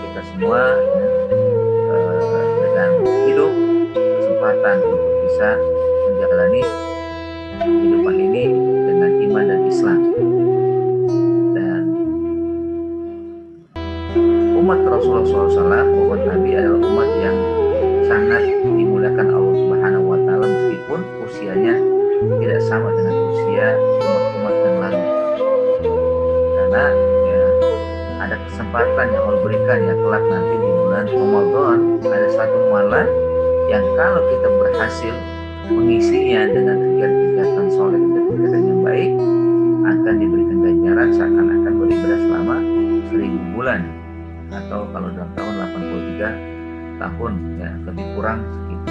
kita semua, ya, dengan hidup kesempatan untuk bisa menjalani kehidupan ini dengan iman dan Islam. Dan umat Rasulullah SAW, umat Nabi adalah umat yang sangat dimuliakan Allah Subhanahu wa taala, meskipun usianya tidak sama dengan usia umat-umat yang lalu. Karena, ya, ada kesempatan yang Allah berikan, ya, kelak nanti di bulan Ramadan ada satu malam yang kalau kita berhasil mengisinya dengan kegiatan-kegiatan soleh dan kegiatan yang baik, akan diberikan ganjaran seakan-akan beribadah selama 1000 bulan, atau kalau dalam tahun 83 tahun, ya, lebih kurang segitu.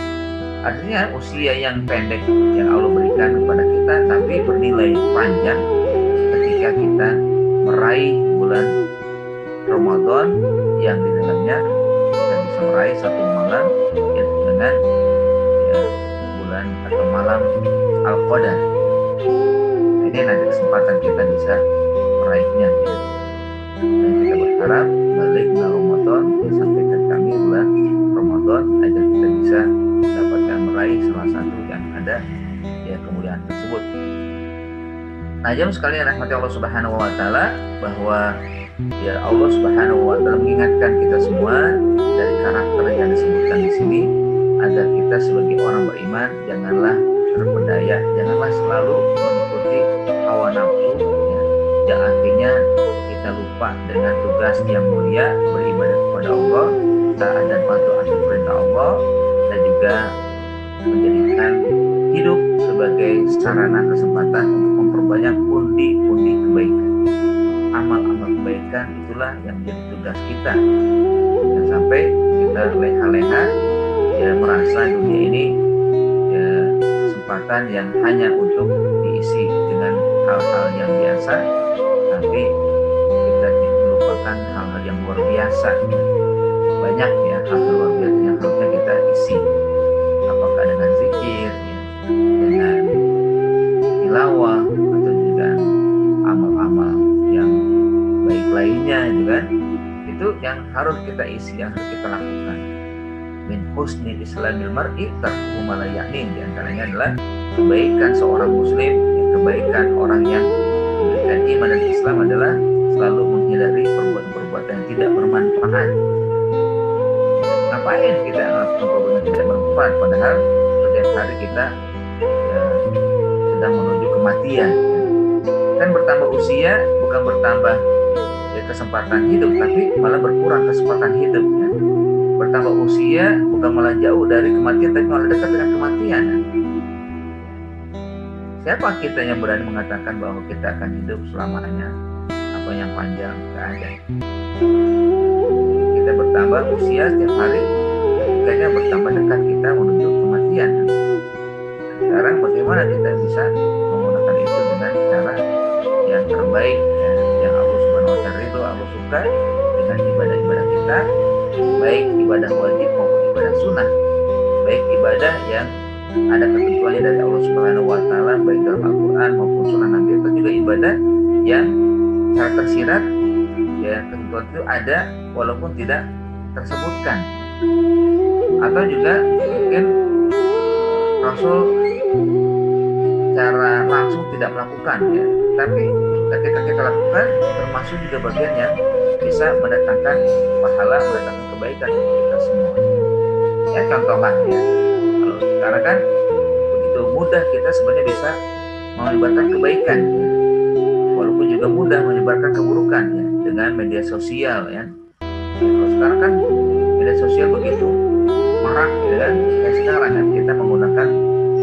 Artinya usia yang pendek yang Allah berikan kepada kita tapi bernilai panjang ketika kita meraih bulan Ramadan yang di dalamnya kita bisa meraih satu malam, ya, dengan, ya, bulan atau malam Al-Qadar. Ini nanti kesempatan kita bisa meraihnya, ya. Dan kita berharap balik bulan Ramadan disampaikan kami bulan Ramadan agar kita bisa mendapatkan meraih salah satu yang ada ya kemuliaan tersebut. Nah, jemaah sekalian rahmati Allah Subhanahu wa taala, bahwa ya Allah Subhanahu wa taala mengingatkan kita semua dari karakter yang disebutkan di sini agar kita sebagai orang beriman janganlah terpedaya, janganlah selalu mengikuti hawa nafsu ya, yang akhirnya kita lupa dengan tugas yang mulia beribadah kepada Allah, taat dan patuh atas perintah Allah, dan juga menjadikan hidup sebagai sarana kesempatan untuk memperbanyak pundi-pundi kebaikan. Amal-amal kebaikan itulah yang menjadi tugas kita. Dan sampai kita leha-leha ya merasa dunia ini ya kesempatan yang hanya untuk diisi dengan hal-hal yang biasa, tapi kita melupakan hal-hal yang luar biasa. Banyak ya hal-hal luar biasa yang harusnya kita isi, apakah dengan zikir ya, dengan tilawah atau dengan amal-amal yang baik lainnya gitu kan. Itu yang harus kita isi, yang harus kita lakukan. Min husni islamil mar'i tarkuhu ma la ya'nin, di antaranya adalah kebaikan seorang muslim, kebaikan orang yang diberikan iman dan Islam adalah selalu menghindari perbuatan-perbuatan yang tidak bermanfaat. Ngapain kita melakukan perbuatan yang tidak bermanfaat padahal setiap hari kita ya, sedang menuju kematian ya. Kan bertambah usia bukan bertambah ya, kesempatan hidup, tapi malah berkurang kesempatan hidup ya. Bertambah usia bukan malah jauh dari kematian, tapi malah dekat dengan kematian ya. Siapa kita yang berani mengatakan bahwa kita akan hidup selamanya apa yang panjang? Tidak ada. Kita bertambah usia setiap hari, ketika bertambah dekat kita menuju kematian. Sekarang bagaimana kita bisa menggunakan itu dengan cara yang terbaik ya, yang Allah Subhanahu wa taala itu Allah suka dengan ibadah-ibadah kita, baik ibadah wajib maupun ibadah sunnah, baik ibadah yang ada ketentuannya dari Allah Subhanahu wa taala baik dalam Al-Qur'an maupun sunnah Nabi, atau juga ibadah yang secara tersirat ya ketentuan itu ada walaupun tidak tersebutkan, atau juga mungkin Rasul secara langsung tidak melakukan ya, tapi ketika kita lakukan termasuk juga bagian yang bisa mendatangkan pahala, mendatangkan kebaikan untuk kita semua. Ya contohnya ya, kalau sekarang kan begitu mudah kita sebenarnya bisa menyebarkan kebaikan ya, walaupun juga mudah menyebarkan keburukan ya dengan media sosial ya. Kalau sekarang kan media sosial begitu marak ya kan, kayak sekarang kan kita menggunakan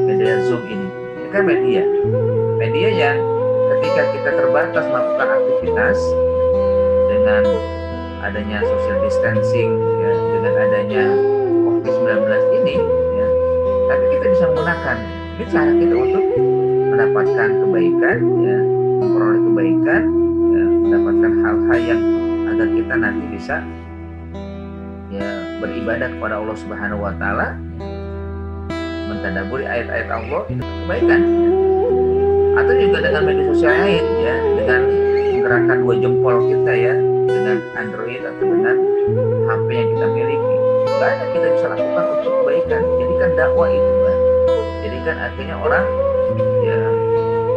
media Zoom ini, ini kan media yang ketika kita terbatas melakukan aktivitas dengan adanya social distancing ya, dengan adanya COVID-19 ini ya, tapi kita bisa menggunakan ini cara kita untuk mendapatkan kebaikan ya, memperoleh kebaikan ya, mendapatkan hal-hal yang agar kita nanti bisa ya beribadah kepada Allah Subhanahu wa taala, mentadaburi ayat-ayat Allah, itu kebaikan ya. Atau juga dengan media sosial lain ya, dengan menggerakkan dua jempol kita ya, dengan Android atau dengan HP yang kita miliki, banyak kita bisa lakukan untuk kebaikan. Jadikan dakwah itu kan, jadikan akhirnya orang ya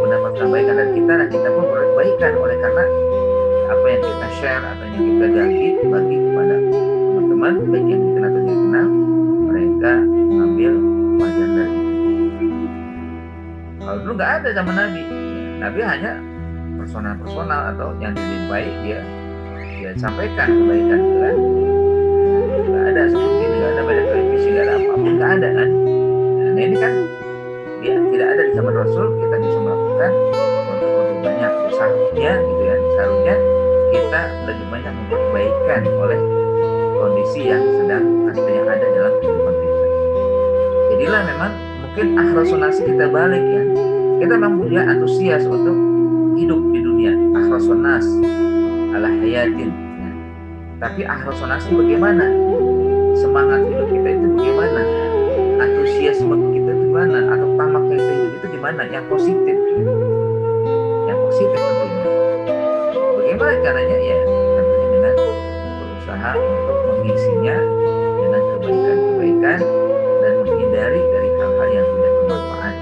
mendapatkan kebaikan dari kita, dan kita pun berkebaikan oleh karena apa yang kita share atau yang kita bagi kepada teman-teman baik yang dikenal atau tidak dikenal, mereka mengambil pelajaran dari itu. Kalau dulu nggak ada zaman Nabi hanya personal atau yang dilimpai dia sampaikan kebaikan itu kan. Nggak ada seperti ini, nggak ada media televisi, nggak ada apapun, nggak ada kan. Nah ini kan dia tidak ada di zaman Rasul, kita bisa melakukan untuk lebih banyak usahanya gitu ya. Seharusnya kita lebih banyak membuat kebaikan oleh kondisi yang sedang ada dalam kehidupan kita. Jadilah memang mungkin akhirasonasi kita balik ya. Kita memang punya antusias untuk hidup di dunia, akhirasonas ala hayatin ya. Tapi akhirasonasi bagaimana? Semangat hidup kita itu bagaimana? Antusiasme kita itu gimana? Atau tamak kita hidup itu gimana? Yang positif ya. Yang positif tentunya. Bagaimana caranya ya? berusaha untuk mengisinya dengan kebaikan-kebaikan dan menghindari dari hal-hal yang tidak bermanfaat,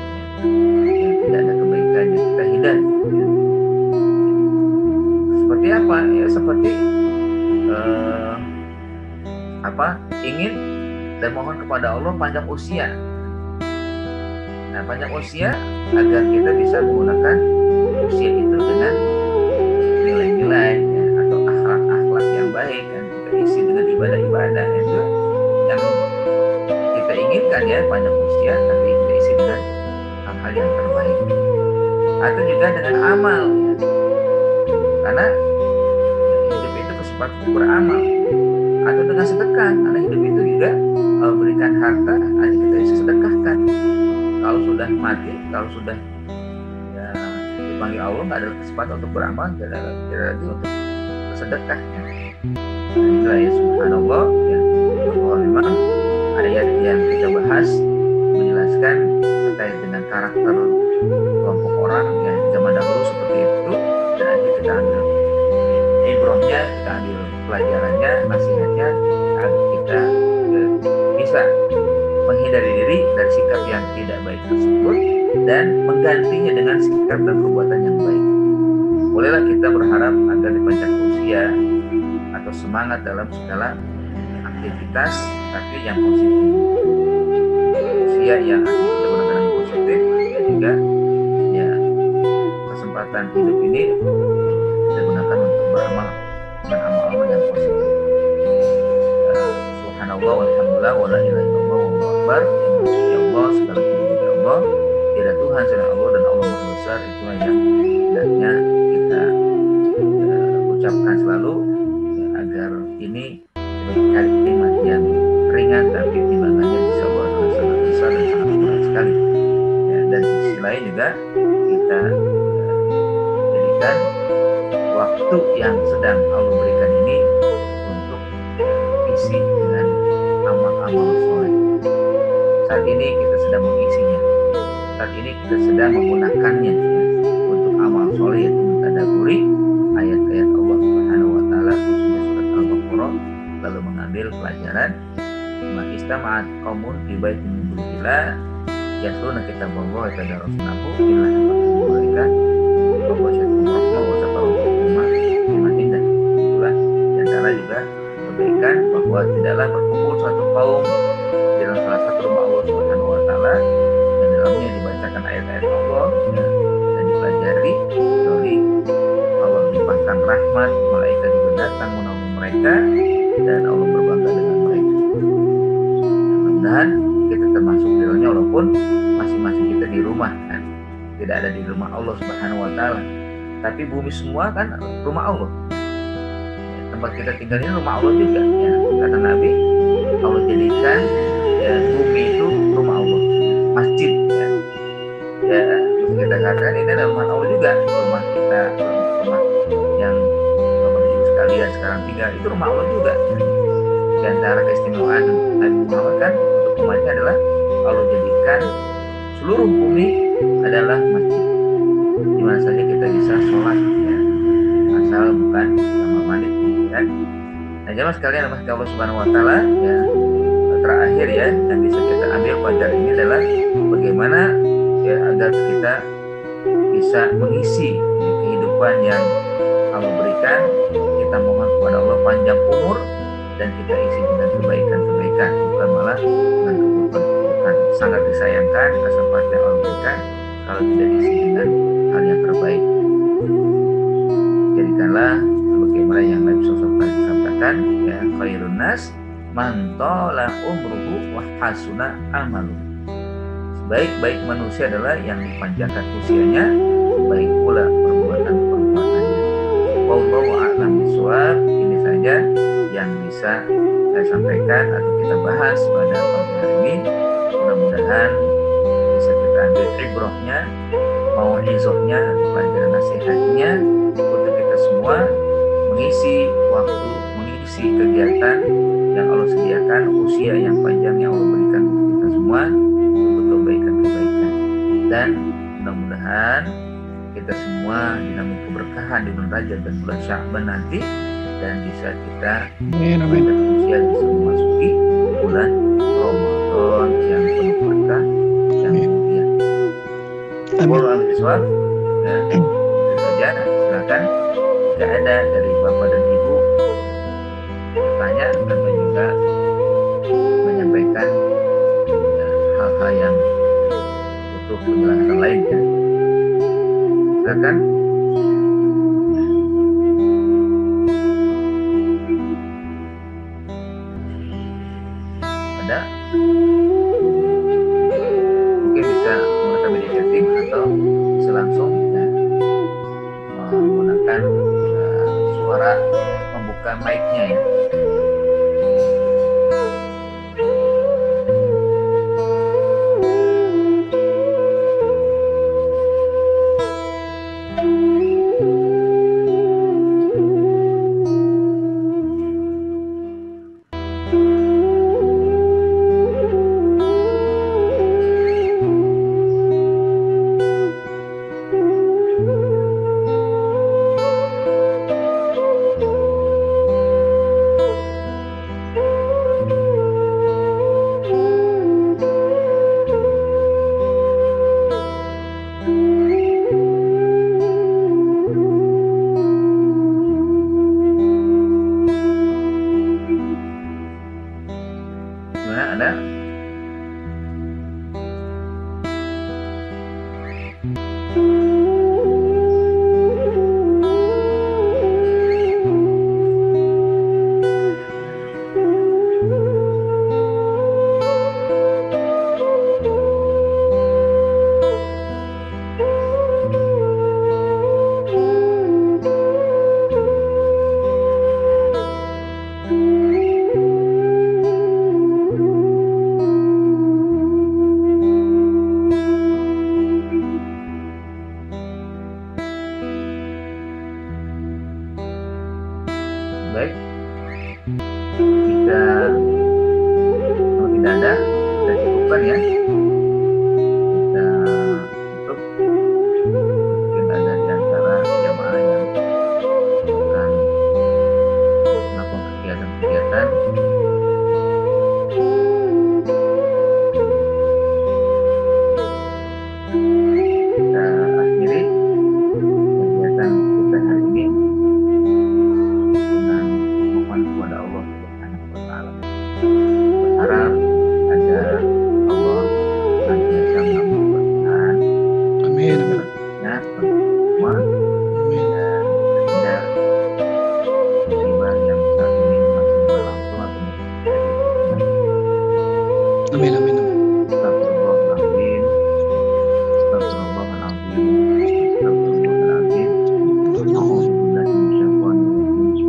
yang tidak ada kebaikannya kita hindari. Seperti apa? Ya seperti ingin dan mohon kepada Allah panjang usia. Nah, panjang usia agar kita bisa menggunakan usia itu dengan nilai-nilai ya, atau akhlak-akhlak yang baik, dan kita isi dengan ibadah-ibadah, itu yang kita inginkan ya, panjang usia tapi kita isi dengan hal-hal yang terbaik, atau juga dengan amal ya. Karena hidup itu kesempatan beramal, atau dengan sedekah, karena hidup itu juga berikan harta hanya kita bisa sedekahkan. Kalau sudah mati, kalau sudah ya, dipanggil Allah, nggak ada kesempatan untuk beramal, tidak lagi untuk bersedekahnya. Nah, inilah ya subhanallah ya, bahwa memang ayat yang kita bahas menjelaskan terkait dengan karakter kelompok orang yang zaman dahulu seperti itu, dan nanti kita ambil ibrahnya, kita ambil pelajarannya, nasihatnya, agar kita bisa menghindari diri dari sikap yang tidak baik tersebut dan menggantinya dengan sikap dan perbuatan yang baik. Bolehlah kita berharap agar dipanjang usia atau semangat dalam segala aktivitas, tapi yang positif. Usia yang kita gunakan yang positif, dan juga ya kesempatan hidup ini kita gunakan untuk beramal dengan amal-amal yang positif. Subhanallah walhamdulillah wala ilaha illallah wallahu akbar. Ya Allah, segala puji bagi Allah, tiada Tuhan selain Allah, dan Allah Maha Besar. Itulah yang hendaknya kita ucapkan selalu ya, agar ini sebagai kalimat yang ringan tapi timbangannya insya Allah adalah sangat besar dan sangat berat sekali ya. Dan di sisi lain juga kita jadikan waktu yang sedang Allah berikan ini untuk isi dengan amal-amal soleh. Saat ini kita sedang mengisinya, saat ini kita sedang menggunakannya ya, untuk amal soleh, yaitu mentadaburi ayat-ayat Allah Subhanahu wa taala, khususnya surat Al-Baqarah, lalu mengambil pelajaran istama'at qaumun fi baitin min buyutillah yatluna kitaballah wa yatadarasunahu illa mereka bahwa syaitan rahmah wa tabarrukuma iman indah. Itulah diantara juga kebaikan bahwa tidaklah berkumpul suatu kaum di dalam salah satu rumah Allah Subhanahu wa taala yang dalamnya dibacakan ayat-ayat Allah ya, dan dipelajari, dari Allah limpahkan rahmat, malaikat juga datang menolong mereka, dan Allah berbangga dengan mereka. Mudah-mudahan kita termasuk di dalamnya, walaupun masing-masing kita di rumah kan, tidak ada di rumah Allah Subhanahu wa taala, tapi bumi semua kan rumah Allah ya, tempat kita tinggal ini rumah Allah juga ya. Kata Nabi, Allah jadikan ya, bumi itu rumah Allah, masjid ya. Ya kita katakan ini adalah rumah Allah juga, rumah kita, rumah yang Bapak Ibu sekalian sekarang tinggal itu rumah Allah juga ya. Di antara keistimewaan Nabi Muhammad kan untuk umatnya adalah Allah jadikan seluruh bumi adalah masjid, di mana saja kita bisa sholat ya, asal bukan kamar mandi kan. Nah jemaah sekalian, rahmat Allah Subhanahu wa taala ya, terakhir ya yang bisa kita ambil pelajaran ini adalah bagaimana ya agar kita bisa mengisi ya, kehidupan yang Allah berikan. Kita mohon kepada Allah panjang umur dan kita isi dengan kebaikan-kebaikan, bukan malah dengan keburukan-keburukan. Sangat disayangkan kesempatan yang Allah berikan kalau tidak diisi dengan hal yang terbaik. Jadikanlah sebagaimana yang Nabi SAW katakan ya, khairun nas man tala umruhu wa hasuna amalu. Sebaik-baik manusia adalah yang dipanjangkan usianya, baik pula perbuatan-perbuatannya. Wallahu a'lam bishawab. Ini saja yang bisa saya sampaikan atau kita bahas pada pagi hari ini. Mudah-mudahan bisa kita ambil ibrahnya, mau'izahnya, pelajaran nasihatnya untuk kita semua mengisi waktu, mengisi kegiatan yang Allah sediakan, usia yang panjang yang Allah berikan untuk kita semua untuk kebaikan-kebaikan. Dan mudah-mudahan kita semua dinamik keberkahan di bulan Rajab dan bulan Sya'ban nanti dan bisa kita Amin. Amin. dan usia bisa memasuki bulan Ramadan yang penuh berkah yang mulia. Amin. Wallahu a'lam. Ya, itu saja. Silakan jika ada dari Bapak dan Ibu bertanya atau juga menyampaikan hal-hal yang butuh penjelasan lain ya. Silakan. Ada? Mungkin bisa menggunakan media chatting atau bisa langsung ya, menggunakan suara membuka mic-nya ya. Ada? Baik, jika kalau tidak ada, kita cukupkan ya. Kita tutup. Mungkin ada di antara jamaah yang akan melakukan kegiatan-kegiatan. Kita akhiri kegiatan kita hari ini. Kepada Allah Subhanahu wa Ta'ala, berharap agar Allah senantiasa menambahkan Amin. ya semua dan terhindar musibah yang saat ini masih berlangsung atau terjadi. Amin. Astagfirullahaladzim, astagfirullahaladzim,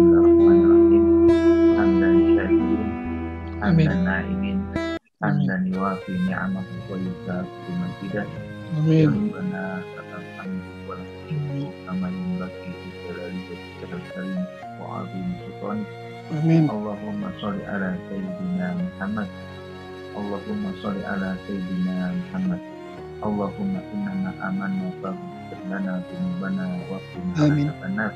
astagfirullahaladzim. Hamdan na'imin hamdan yuafi ni'amahu wa yukafi mazidah. Amin. Rabbana lakal hamdu wa lakal syukru kama yanbaghi li jalali wajhikal karim wa 'azimi sultanik. Amin. Allahumma sholli ala sayyidina Muhammad. Allahumma sholli ala sayyidina Muhammad. Allahumma inna amanna faghfir lana dzunubana wa qina adzabannar.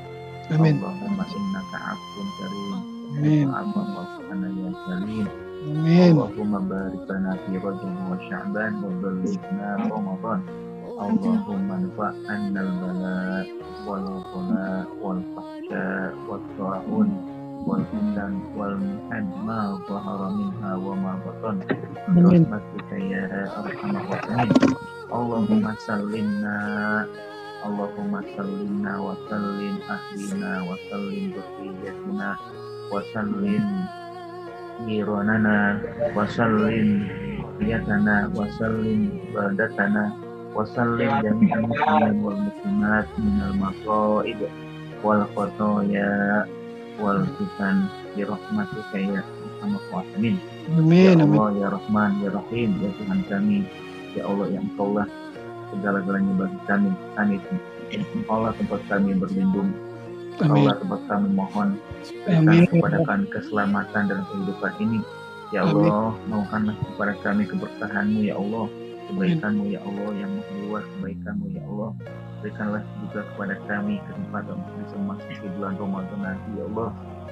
Amin. Allahumma innaka 'afuwun karim. Amin. Allahumma ya karim. Amin. Allahumma barik lana fi Rajab wa Sya'ban wa ballighna Ramadan. Allahumma anfa'na al-bala wal ghala wal fahsya wal ta'un wal fitan wal mihan ma zahara minha wa ma batan. Rahmatika ya arhamar rahimin. Allahumma sallimna Allahumma sallimna wa sallim ahlina wa sallim dhurriyyatina wa sallim jiranana wa sallim niyatana wa sallim badatana wa sallim jami'al muslimin wal muslimat minal masa'ib wal khotoya wal fitan bi rahmatika ya arhamar rahimin. Amin. Ya Allah ya Rahman ya Rahim ya Tuhan kami, ya Allah yang Engkau lah segala-galanya bagi kami. Allah tempat kami berlindung. Allah tempat kami mohon berikan kepada kami keselamatan dan kehidupan ini. Ya Allah, mohonkanlah kepada kami keberkahan-Mu ya Allah, kebaikan-Mu ya Allah, yang luar kebaikan-Mu ya Allah. Berikanlah juga kepada kami kesempatan untuk bisa memasuki bulan Ramadan nanti ya Allah.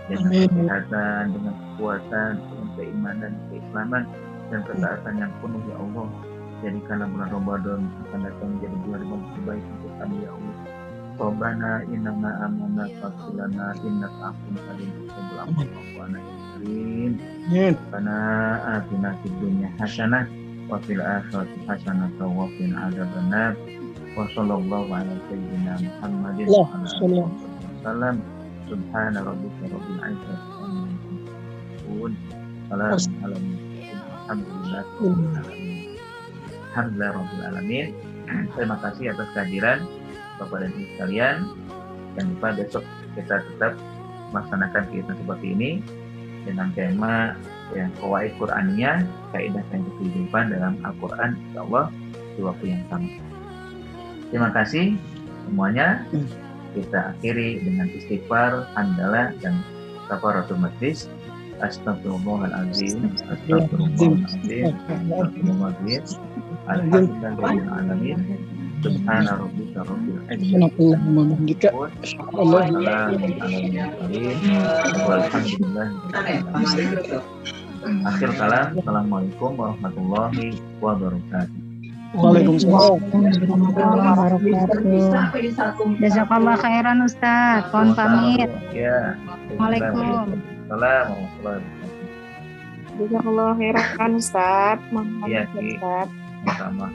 dengan Amin. kesehatan, dengan kekuatan, dengan keimanan, keislaman, dan ketaatan yang penuh ya Allah. Jadikanlah bulan Ramadan akan datang menjadi bulan yang terbaik untuk kami ya Allah. Rabbana innana amanna faghfirlana innaka afuwwun karim tuhibbul afwa fa'fu anna ya karim. Amin. Rabbana atina fid dunya hasanah wa fil akhirati hasanah wa qina adzabannar. Wa sallallahu ala sayyidina Muhammadin wa ala alihi wasallam. Subhana rabbika rabbil izzati amma yasifun. Salamun alal mursalin. Alhamdulillah rabbil alamin. Terima kasih atas kehadiran Bapak dan Ibu sekalian. Jangan lupa besok kita tetap melaksanakan kegiatan seperti ini dengan tema yang Qawaid Qur'aniyah, kaidah-kaidah kehidupan dalam Al-Quran, insyaallah di waktu yang sama. Terima kasih semuanya. Kita akhiri dengan istighfar, hamdalah, dan kafaratul majlis. Astagfirullahaladzim, astagfirullahaladzim, astagfirullahaladzim. Alhamdulillahirrahmanirrahim. Subhana rabbika rabbil izzati Allahumma bihamdika Allah walhamdulillah. Akhir kalam. Assalamualaikum warahmatullahi wabarakatuh. Waalaikumsalam. Jazakallah khairan Ustaz. Mohon pamit. Ya. Waalaikumsalam. Assalamualaikum warahmatullahi wabarakatuh. Jazakallah khairan Ustaz. Mohon Iya, pamit Ustaz. sama.